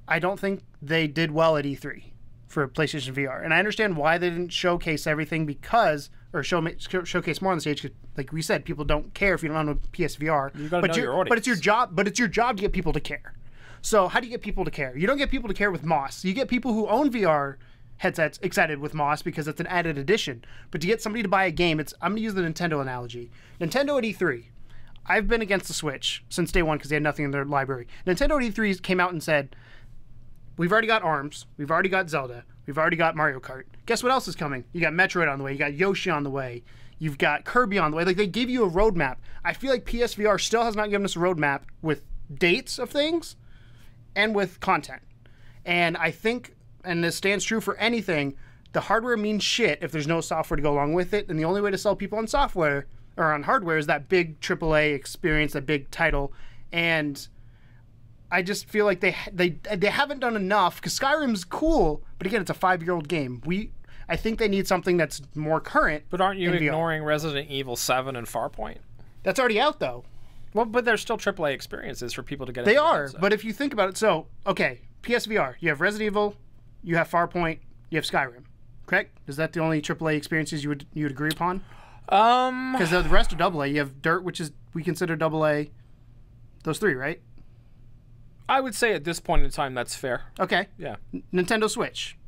I don't think they did well at E3 for PlayStation VR. And I understand why they didn't showcase everything because or showcase more on the stage. 'Cause like we said, people don't care if you don't know PSVR. You got to know your audience. But it's your job. But it's your job to get people to care. So how do you get people to care? You don't get people to care with Moss. You get people who own VR headsets excited with Moss because it's an added addition. But to get somebody to buy a game, I'm going to use the Nintendo analogy. Nintendo at E3. I've been against the Switch since day one because they had nothing in their library. Nintendo at E3 came out and said, we've already got ARMS, we've already got Zelda, we've already got Mario Kart. Guess what else is coming? You got Metroid on the way, you got Yoshi on the way, you've got Kirby on the way. Like, they give you a roadmap. I feel like PSVR still has not given us a roadmap with dates of things and with content. And I think, and this stands true for anything, the hardware means shit if there's no software to go along with it. And the only way to sell people on software or on hardware is that big AAA experience, that big title. And I just feel like they haven't done enough, because Skyrim's cool, but again, it's a 5-year-old game. I think they need something that's more current. But aren't you in VR. ignoring Resident Evil 7 and Farpoint? That's already out, though. Well, but there's still AAA experiences for people to get. They into are, the but if you think about it, so okay, PSVR, you have Resident Evil, you have Farpoint, you have Skyrim, correct? Is that the only AAA experiences you would agree upon? Because the rest are AA. You have Dirt, which is we consider AA. Those 3, right? I would say at this point in time that's fair. Okay. Yeah. Nintendo Switch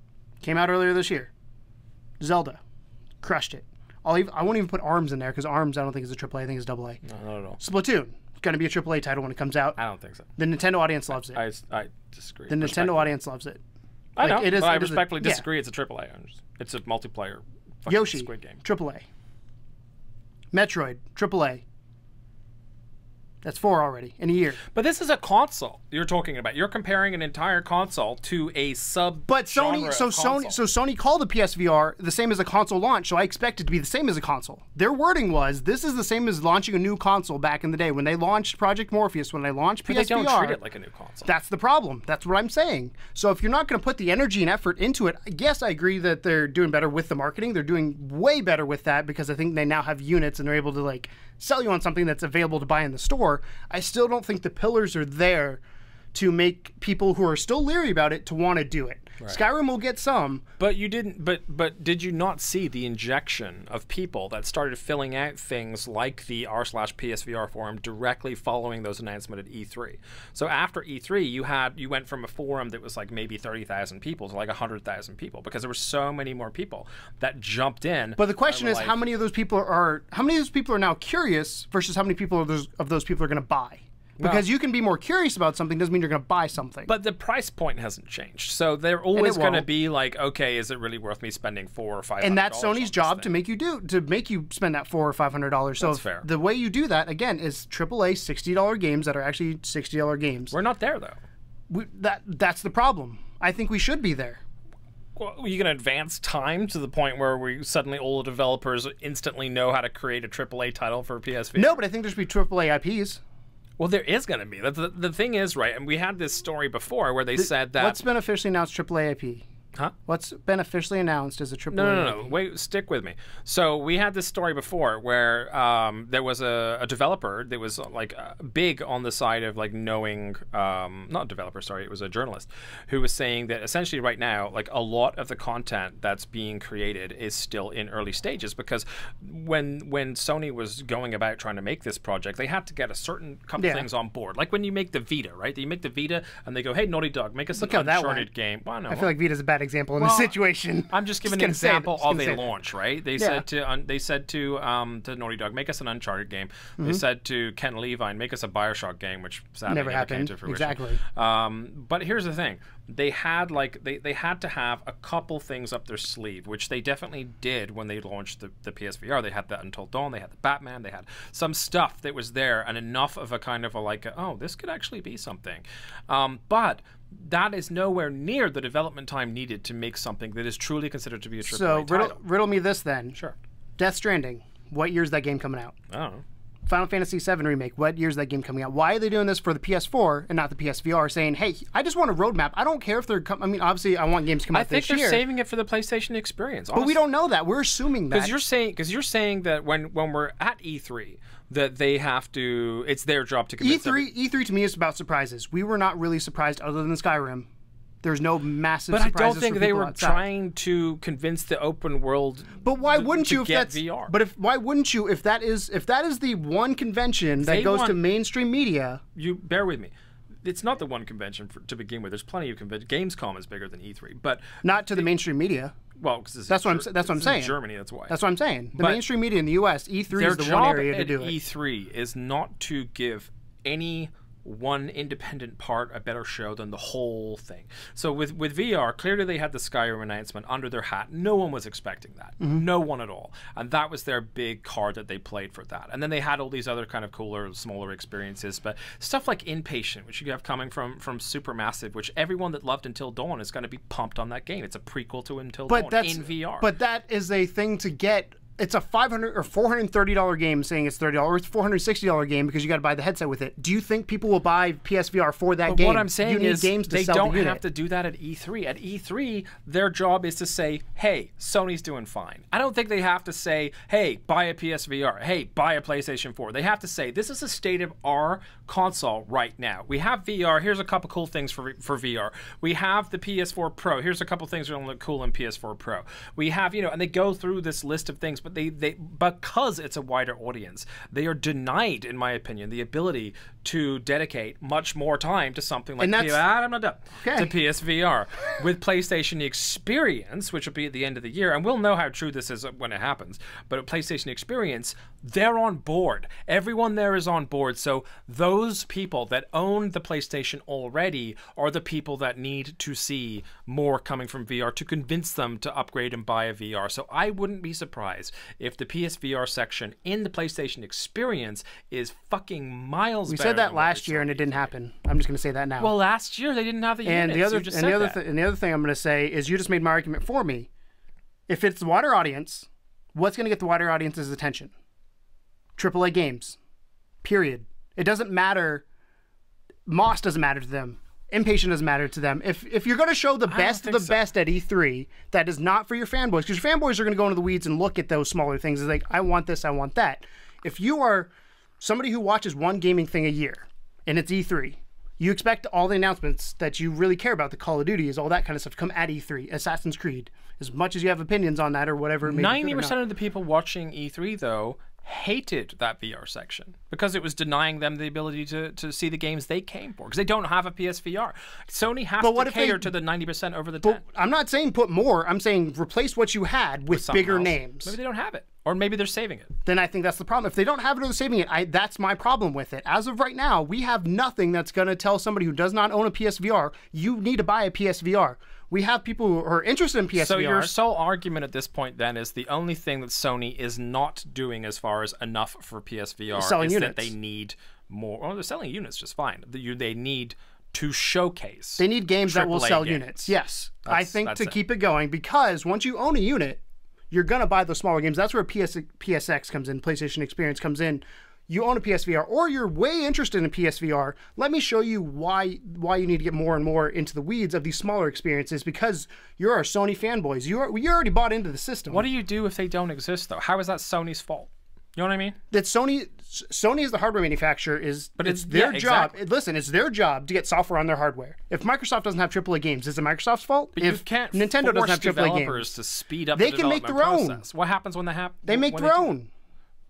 came out earlier this year. Zelda crushed it. I won't even put ARMS in there because ARMS I don't think is a AAA. I think it's AA. No, not at all. Splatoon is going to be a AAA title when it comes out. I don't think so. The Nintendo audience loves it. I disagree. The Nintendo audience loves it. I know, it is, but I it is respectfully yeah. disagree. It's a AAA. It's a multiplayer fucking Yoshi, Squid Game. AAA. Metroid, AAA. That's 4 already in a year. But this is a console you're talking about. You're comparing an entire console to a sub. But Sony called the PSVR the same as a console launch, so I expect it to be the same as a console. Their wording was, this is the same as launching a new console back in the day. When they launched Project Morpheus, when they launched PSVR. They don't treat it like a new console. That's the problem. That's what I'm saying. So if you're not going to put the energy and effort into it, yes, I agree that they're doing better with the marketing. They're doing way better with that because I think they now have units and they're able to like sell you on something that's available to buy in the store. I still don't think the pillars are there to make people who are still leery about it to want to do it. Right. Skyrim will get some. But you didn't. But did you not see the injection of people that started filling out things like the r/PSVR forum directly following those announcements at E3? So after E3, you went from a forum that was like maybe 30,000 people to like 100,000 people because there were so many more people that jumped in. But the question is, how many of those people are now curious versus how many people of those people are going to buy? Because you can be more curious about something doesn't mean you're going to buy something. But the price point hasn't changed. So they're always going to be like, okay, is it really worth me spending $400 or $500? And that's Sony's job to make you spend that $400 or $500. So that's fair. The way you do that again is AAA $60 games that are actually $60 games. We're not there though. That's the problem. I think we should be there. Well, are you going to advance time to the point where we suddenly all the developers instantly know how to create a AAA title for PSVR? No, but I think there should be AAA IPs. Well, there is going to be. The thing is, right, and we had this story before where they said that... What's been officially announced AAA IP? Huh? What's been officially announced as a AAA No. IP? Wait, stick with me. So we had this story before where there was a developer that was like big on the side of like knowing... not a developer, sorry. It was a journalist who was saying that essentially right now, like a lot of the content that's being created is still in early stages because when Sony was going about trying to make this project, they had to get a certain couple things on board. Like when you make the Vita, right? You make the Vita and they go, hey, Naughty Dog, make us an Uncharted game. Well, no, I feel like Vita's a bad example in this situation. I'm just giving an example of a launch, right? They said to Naughty Dog, make us an Uncharted game. Mm-hmm. They said to Ken Levine, make us a BioShock game, which sadly never came to fruition. Exactly. But here's the thing: they had to have a couple things up their sleeve, which they definitely did when they launched the PSVR. They had the Until Dawn, they had the Batman, they had some stuff that was there, and enough of a kind of oh, this could actually be something. But that is nowhere near the development time needed to make something that is truly considered to be a AAA title. So riddle me this then. Sure. Death Stranding. What year is that game coming out? I don't know. Final Fantasy VII Remake. What year is that game coming out? Why are they doing this for the PS4 and not the PSVR? Saying, hey, I just want a roadmap. I don't care if they're... I mean, obviously, I want games to come out this year. I think they're saving it for the PlayStation experience, honestly. But we don't know that. We're assuming that. Because you're saying that when we're at E3, that they have to... It's their job to convince E3 to me is about surprises. We were not really surprised other than Skyrim There's no massive But I surprises don't think for they people were outside. trying to convince the open world. But why wouldn't to you if get that's VR? But why wouldn't you if that is the one convention that goes to mainstream media? You bear with me. It's not the one convention to begin with. There's plenty of conventions. Gamescom is bigger than E3, but Not to the mainstream media. well, because That's what I'm saying. Germany, that's why. That's what I'm saying. The But mainstream media in the U.S., E3 Their is the job one area to at do it. E3 is not to give any one independent part a better show than the whole thing. So with VR, clearly they had the Skyrim announcement under their hat. No one was expecting that. No one at all. And that was their big card that they played for that. And then they had all these other kind of cooler, smaller experiences. But stuff like Inpatient, which you have coming from Supermassive, which everyone that loved Until Dawn is going to be pumped on that game. It's a prequel to Until Dawn in VR. But that is a thing to get. It's a $500 or $430 game saying it's $30. It's a $460 game because you got to buy the headset with it. Do you think people will buy PSVR for that game? What I'm saying you need is games to they sell don't the unit. have to do that at E3. At E3, their job is to say, hey, Sony's doing fine. I don't think they have to say, hey, buy a PSVR. Hey, buy a PlayStation 4. They have to say, this is the state of our console right now. We have VR. Here's a couple cool things for VR. We have the PS4 Pro. Here's a couple things that are going to look cool in PS4 Pro. We have, and they go through this list of things, but they because it's a wider audience, they are denied, in my opinion, the ability to dedicate much more time to something like I'm not done. Okay. To PSVR. With PlayStation Experience, which will be at the end of the year, and we'll know how true this is when it happens, but at PlayStation Experience, they're on board. Everyone there is on board. So those people that own the PlayStation already are the people that need to see more coming from VR to convince them to upgrade and buy a VR. So I wouldn't be surprised if the PSVR section in the PlayStation Experience is fucking miles better. We said that last year and it didn't happen. I'm just going to say that now. Well, last year they didn't have the and units. the other thing I'm going to say is you just made my argument for me. If it's the wider audience, what's going to get the wider audience's attention? AAA games. Period. It doesn't matter. Moss doesn't matter to them. Impatient doesn't matter to them. If you're going to show the best of the best at E3, that is not for your fanboys, because your fanboys are going to go into the weeds and look at those smaller things. It's like, I want this, I want that. If you are somebody who watches one gaming thing a year, and it's E3, you expect all the announcements that you really care about, the Call of Duties, all that kind of stuff, to come at E3. Assassin's Creed. As much as you have opinions on that or whatever. 90% of the people watching E3, though, hated that VR section because it was denying them the ability to see the games they came for because they don't have a PSVR. Sony has to cater to the 90% over the 10. I'm not saying put more. I'm saying replace what you had with bigger names. Maybe they don't have it. Or maybe they're saving it. Then I think that's the problem. If they don't have it or they're saving it, that's my problem with it. As of right now, we have nothing that's going to tell somebody who does not own a PSVR, you need to buy a PSVR. We have people who are interested in PSVR. So your sole argument at this point then is the only thing that Sony is not doing as far as enough for PSVR is that they need more. Well, they're selling units just fine. They need to showcase. They need games that will sell games. units. Yes. I think to keep it going, because once you own a unit, you're going to buy those smaller games. That's where PSX comes in, PlayStation Experience comes in. You own a PSVR or you're way interested in PSVR, let me show you why you need to get more and more into the weeds of these smaller experiences because you're our Sony fanboys. You already bought into the system. What do you do if they don't exist, though? How is that Sony's fault? You know what I mean? That Sony is the hardware manufacturer, but it's their job. Exactly. Listen, it's their job to get software on their hardware. If Microsoft doesn't have AAA games, is it Microsoft's fault? But if you can't Nintendo doesn't have AAA developers games, to speed up they the can make their own. process. What happens when they have? They make their own.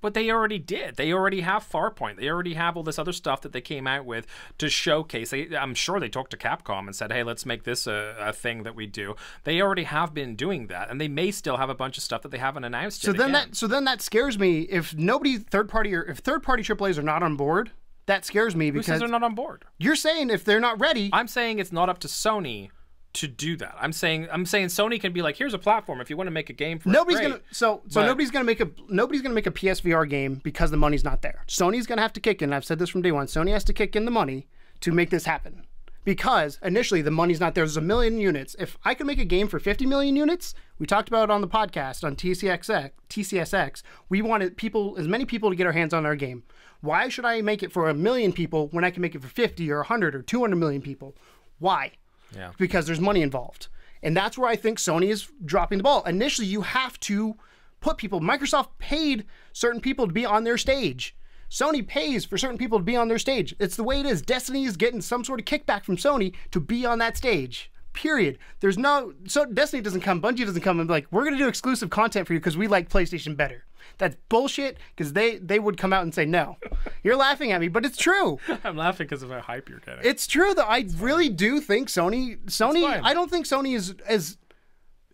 But they already did. They already have Farpoint. They already have all this other stuff that they came out with to showcase. I'm sure they talked to Capcom and said, hey, let's make this a thing that we do. They already have been doing that, and they may still have a bunch of stuff that they haven't announced yet. So then that scares me. If third party AAAs are not on board, that scares me because who says they're not on board? You're saying if they're not ready. I'm saying it's not up to Sony to do that. I'm saying Sony can be like, here's a platform if you want to make a game for nobody's gonna make a PSVR game because the money's not there. Sony's gonna have to kick in. I've said this from day one. Sony has to kick in the money to make this happen because initially the money's not there. There's 1 million units. If I could make a game for 50 million units, we talked about it on the podcast on TCSX. We wanted as many people to get our hands on our game. Why should I make it for 1 million people when I can make it for 50 or 100 or 200 million people? Why? Yeah. Because there's money involved. And that's where I think Sony is dropping the ball. Initially, you have to put people. Microsoft paid certain people to be on their stage. Sony pays for certain people to be on their stage. It's the way it is. Destiny is getting some sort of kickback from Sony to be on that stage. Period. There's no... So Destiny doesn't come, Bungie doesn't come and be like, we're going to do exclusive content for you because we like PlayStation better. That's bullshit, because they would come out and say no. You're laughing at me, but it's true. I'm laughing because of how hype you're getting. It's true, though. I really do think Sony... I don't think Sony is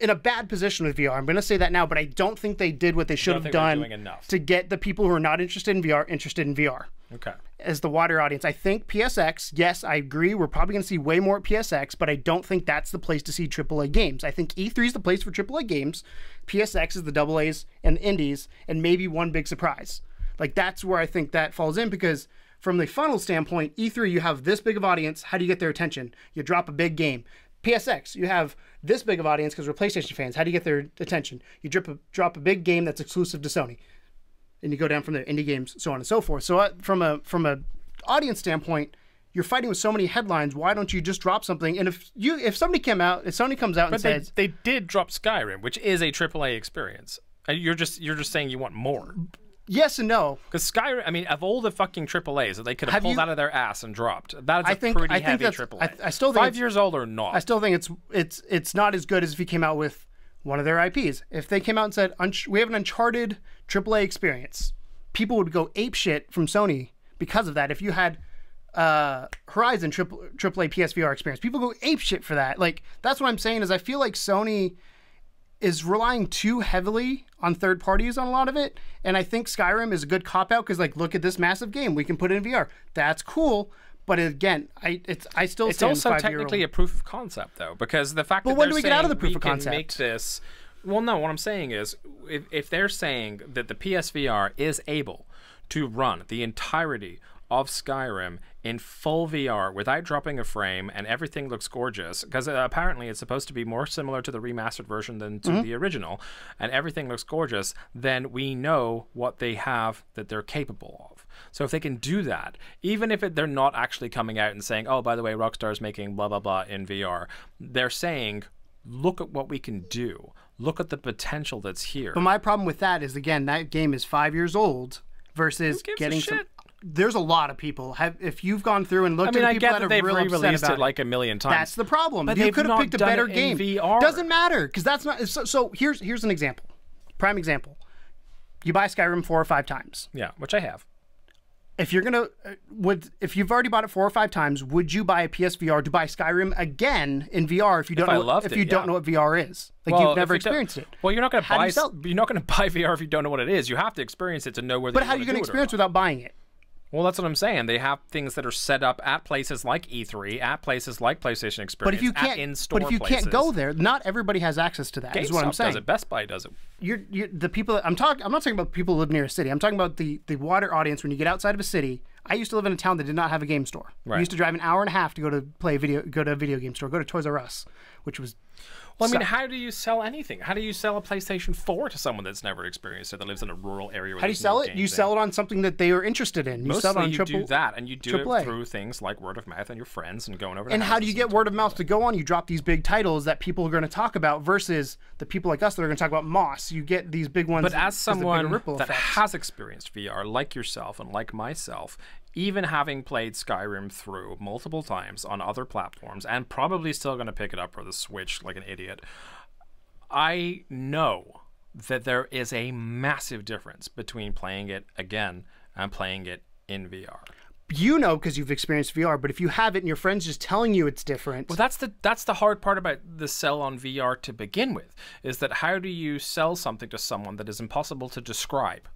in a bad position with VR. I'm going to say that now, but I don't think they did what they should have done to get the people who are not interested in VR interested in VR. Okay. As the wider audience. I think PSX, yes, I agree, we're probably going to see way more at PSX, but I don't think that's the place to see AAA games. I think E3 is the place for AAA games. PSX is the AA's and the indies, and maybe one big surprise. Like, that's where I think that falls in, because from the funnel standpoint, E3, you have this big of audience. How do you get their attention? You drop a big game. PSX, you have this big of audience because we're PlayStation fans. How do you get their attention? You drop a big game that's exclusive to Sony. And you go down from there, indie games, so on and so forth. So from a audience standpoint, you're fighting with so many headlines. Why don't you just drop something? And if Sony comes out and says, they did drop Skyrim, which is a AAA experience. You're just saying you want more. Yes and no. Because Skyrim, I mean, of all the fucking AAAs that they could have pulled out of their ass and dropped, that is pretty heavy AAA. I still think 5 years old or not. I still think it's not as good as if he came out with one of their IPs. If they came out and said, we have an Uncharted AAA experience, people would go apeshit from Sony because of that. If you had Horizon AAA PSVR experience, people go apeshit for that. Like, that's what I'm saying, is I feel like Sony is relying too heavily on third parties on a lot of it, and I think Skyrim is a good cop-out because, like, look at this massive game, we can put it in VR. That's cool, but again, I still it's also technically a proof of concept, though, because the fact that when do we get out of the proof of concept? Make this, well, no, what I'm saying is, if they're saying that the PSVR is able to run the entirety of Skyrim in full VR without dropping a frame, and everything looks gorgeous, because apparently it's supposed to be more similar to the remastered version than to the original, and everything looks gorgeous, then we know what they have that they're capable of. So if they can do that, even if they're not actually coming out and saying, oh, by the way, Rockstar's making blah, blah, blah in VR, they're saying, look at what we can do. Look at the potential that's here. But my problem with that is, again, that game is 5 years old versus getting some... There's a lot of people. If you've gone through and looked at the people that are real upset about it like a million times. That's the problem. But you could have picked a better game. VR. Doesn't matter, because that's not... So here's an example. Prime example. You buy Skyrim 4 or 5 times. Yeah, which I have. If you're gonna, if you've already bought it 4 or 5 times, would you buy a PSVR to buy Skyrim again in VR if you don't know what VR is? Like, you've never experienced it. Well, you're not going to buy VR if you don't know what it is. You have to experience it to know whether. But how are you going to experience without buying it? Well, that's what I'm saying. They have things that are set up at places like E3, at places like PlayStation Experience, but if you can't, in-store places. Can't go there, not everybody has access to that. Gamespot is what I'm saying. Does it. Best Buy does it. You're the people. I'm not talking about people who live near a city. I'm talking about the wider audience. When you get outside of a city, I used to live in a town that did not have a game store. Right. I used to drive an hour and a half to go to a video game store, go to Toys R Us, which was. Well, I mean, how do you sell anything? How do you sell a PlayStation 4 to someone that's never experienced it, that lives in a rural area? Where how do you sell it? You sell it on something that they are interested in. You sell it on you do that, and you do it through things like word of mouth and your friends and going over. And how do you get word of mouth to go on? You drop these big titles that people are going to talk about versus the people like us that are going to talk about Moss. You get these big ones. But as someone that has experienced VR, like yourself and like myself, even having played Skyrim through multiple times on other platforms, and probably still going to pick it up for the Switch like an idiot, I know that there is a massive difference between playing it again and playing it in VR. You know, because you've experienced VR, but if you haven't and your friend's just telling you it's different... Well, that's the hard part about the sell on VR to begin with, is that how do you sell something to someone that is impossible to describe?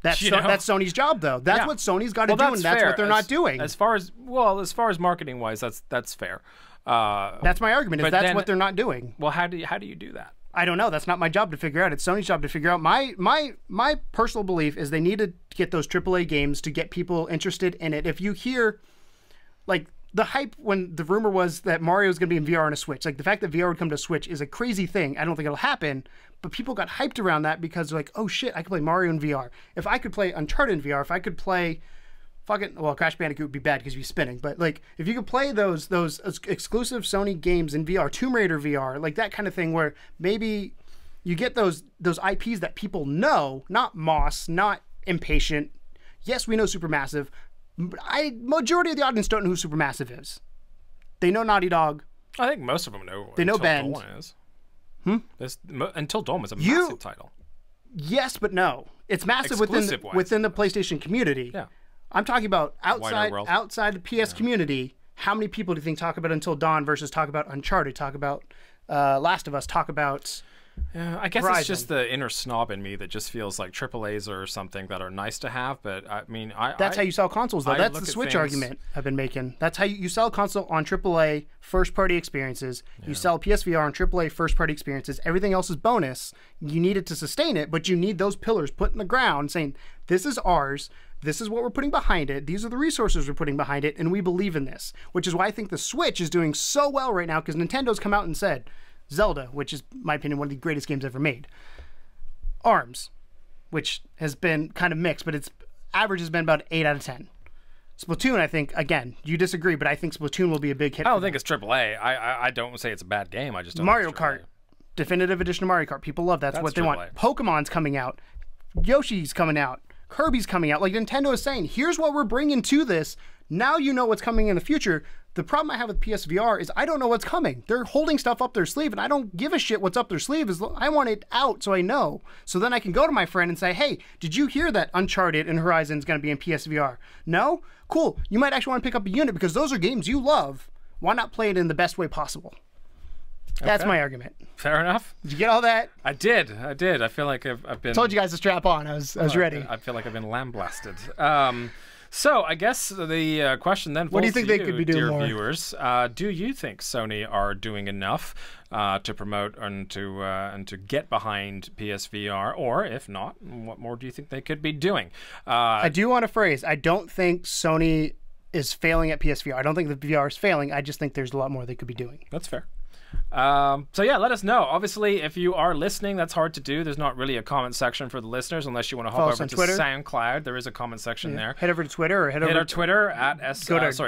That's Sony's job, though. That's what Sony's got to do, and that's what they're not doing. As far as marketing-wise, that's fair. That's my argument. That's what they're not doing. Well, how do you do that? I don't know. That's not my job to figure out. It's Sony's job to figure out. My personal belief is they need to get those AAA games to get people interested in it. If you hear, like, the hype when the rumor was that Mario was going to be in VR on a Switch, like, the fact that VR would come to Switch is a crazy thing. I don't think it'll happen, but people got hyped around that because they're like, oh shit, I can play Mario in VR. If I could play Uncharted in VR, if I could play Crash Bandicoot would be bad because you'd be spinning, but like, if you could play those exclusive Sony games in VR, Tomb Raider VR, like that kind of thing, where maybe you get those IPs that people know, not Moss, not Impatient. Yes, we know Supermassive. Majority of the audience don't know who Supermassive is. They know Naughty Dog. I think most of them know. They know Until Bend. Dawn is. Until Dawn was a massive title. Yes, but no. It's massive Exclusive-wise. within the PlayStation community. Yeah. I'm talking about outside world. the PS community. How many people do you think talk about Until Dawn versus talk about Uncharted, talk about Last of Us, talk about Yeah, I guess Horizon? it's just the inner snob in me that just feels like AAAs are something that are nice to have, but I mean, That's how you sell consoles, though. I That's look the at Switch things- argument I've been making. That's how you sell a console on AAA first-party experiences. You sell PSVR on AAA first-party experiences. Everything else is bonus. You need it to sustain it, but you need those pillars put in the ground saying, this is ours. This is what we're putting behind it. These are the resources we're putting behind it, and we believe in this. Which is why I think the Switch is doing so well right now, because Nintendo's come out and said, Zelda, which is, in my opinion, one of the greatest games ever made. ARMS, which has been kind of mixed, but its average has been about 8 out of 10. Splatoon, I think, again, you disagree, but I think Splatoon will be a big hit. I don't think it's AAA. I don't say it's a bad game. I just don't Mario think it's AAA. Kart, definitive edition of Mario Kart. People love that. That's what they want. AAA. Pokemon's coming out. Yoshi's coming out. Kirby's coming out. Like Nintendo is saying, here's what we're bringing to this. Now you know what's coming in the future. The problem I have with PSVR is I don't know what's coming. They're holding stuff up their sleeve, and I don't give a shit what's up their sleeve. I want it out so I know. So then I can go to my friend and say, hey, did you hear that Uncharted and Horizon is going to be in PSVR? No? Cool. You might actually want to pick up a unit because those are games you love. Why not play it in the best way possible? That's my argument. Fair enough. Did you get all that? I did. I feel like I've been... Told you guys to strap on. I was ready. I feel like I've been lambasted. So I guess the question then falls What do you think to they could be doing dear more? viewers. Do you think Sony are doing enough to promote and to get behind PSVR, or if not, what more do you think they could be doing? I do want to phrase, I don't think Sony is failing at PSVR. I don't think the VR is failing. I just think there's a lot more they could be doing. That's fair. So yeah, let us know. Obviously, if you are listening, that's hard to do. There's not really a comment section for the listeners unless you want to hop Follow us over on to Twitter. SoundCloud. There is a comment section there. Head over to Twitter or head Hit over our Twitter at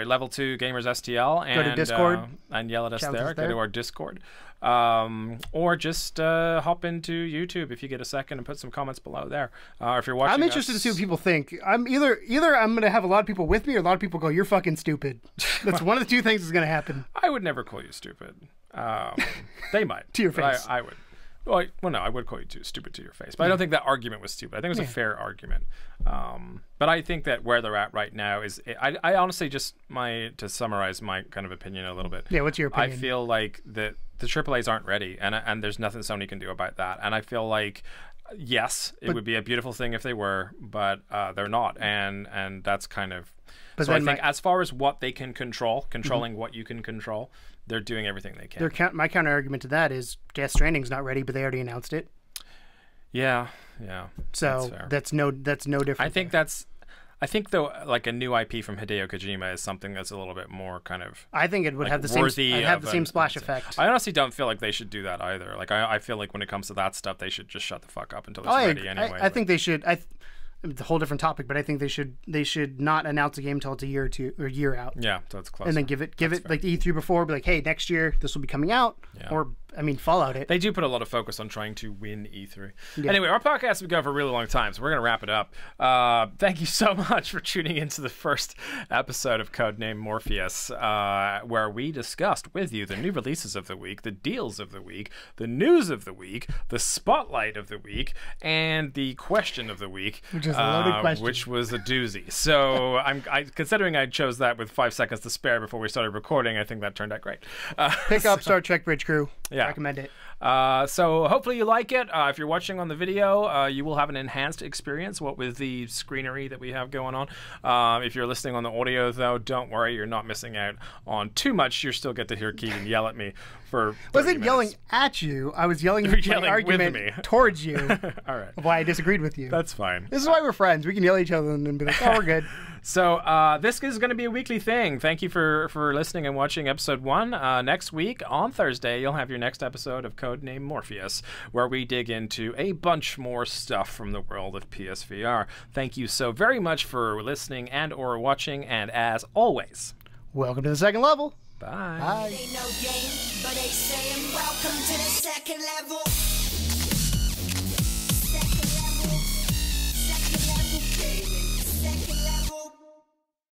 level 2 gamers STL and Go to Discord. And yell at us Challenge there. us Go there. to our Discord, or just hop into YouTube if you get a second and put some comments below there. If you're watching, I'm interested to see what people think. I'm either I'm going to have a lot of people with me or a lot of people go, "You're fucking stupid." That's one of the two things that's going to happen. I would never call you stupid. They might To your but face. I would. Well, no, I would call you stupid to your face, but I don't think that argument was stupid. I think it was a fair argument. But I think that where they're at right now is, I honestly just to summarize my kind of opinion a little bit. Yeah, what's your opinion? I feel like that the AAAs aren't ready, and there's nothing Sony can do about that. And I feel like, yes, it would be a beautiful thing if they were, but they're not, and that's kind of. But So I then think as far as what they can control, controlling what you can control, they're doing everything they can. my counter argument to that is Death Stranding's not ready, but they already announced it. Yeah. So that's fair. that's no different. I think though, like a new IP from Hideo Kojima is something that's a little bit more kind of. I think it would like have the same. worthy I'd have of the same an- splash effect. I honestly don't feel like they should do that either. Like I feel like when it comes to that stuff, they should just shut the fuck up until it's ready anyway. I think they should. It's a whole different topic, but I think they should not announce a game until it's a year or two or a year out. Yeah, so it's close. And then give it like the E3 before, be like, hey, next year this will be coming out. Yeah. Or Fallout it. They do put a lot of focus on trying to win E3. Anyway, our podcast has been going for a really long time, so we're going to wrap it up. Thank you so much for tuning into the first episode of Codename Morpheus, where we discussed with you the new releases of the week, the deals of the week, the news of the week, the spotlight of the week, and the question of the week, which is a loaded question. Which was a doozy. So considering I chose that with 5 seconds to spare before we started recording, I think that turned out great. Pick up Star Trek Bridge Crew. Yeah. Recommend it. So hopefully you like it. If you're watching on the video, you will have an enhanced experience, what with the screenery that we have going on. If you're listening on the audio, though, don't worry, you're not missing out on too much. You still get to hear Keegan yell at me for 30 wasn't minutes. yelling at you. I was yelling You're my yelling argument with me. towards you. All right. Of why I disagreed with you. That's fine. This is why we're friends. We can yell at each other and then be like, oh, we're good. So this is going to be a weekly thing. Thank you for listening and watching episode 1. Next week, on Thursday, you'll have your next episode of Codename Morpheus, where we dig into a bunch more stuff from the world of PSVR. Thank you so very much for listening and or watching, and as always, welcome to the second level. bye. Bye. Ain't no game, but they saying welcome to the second level.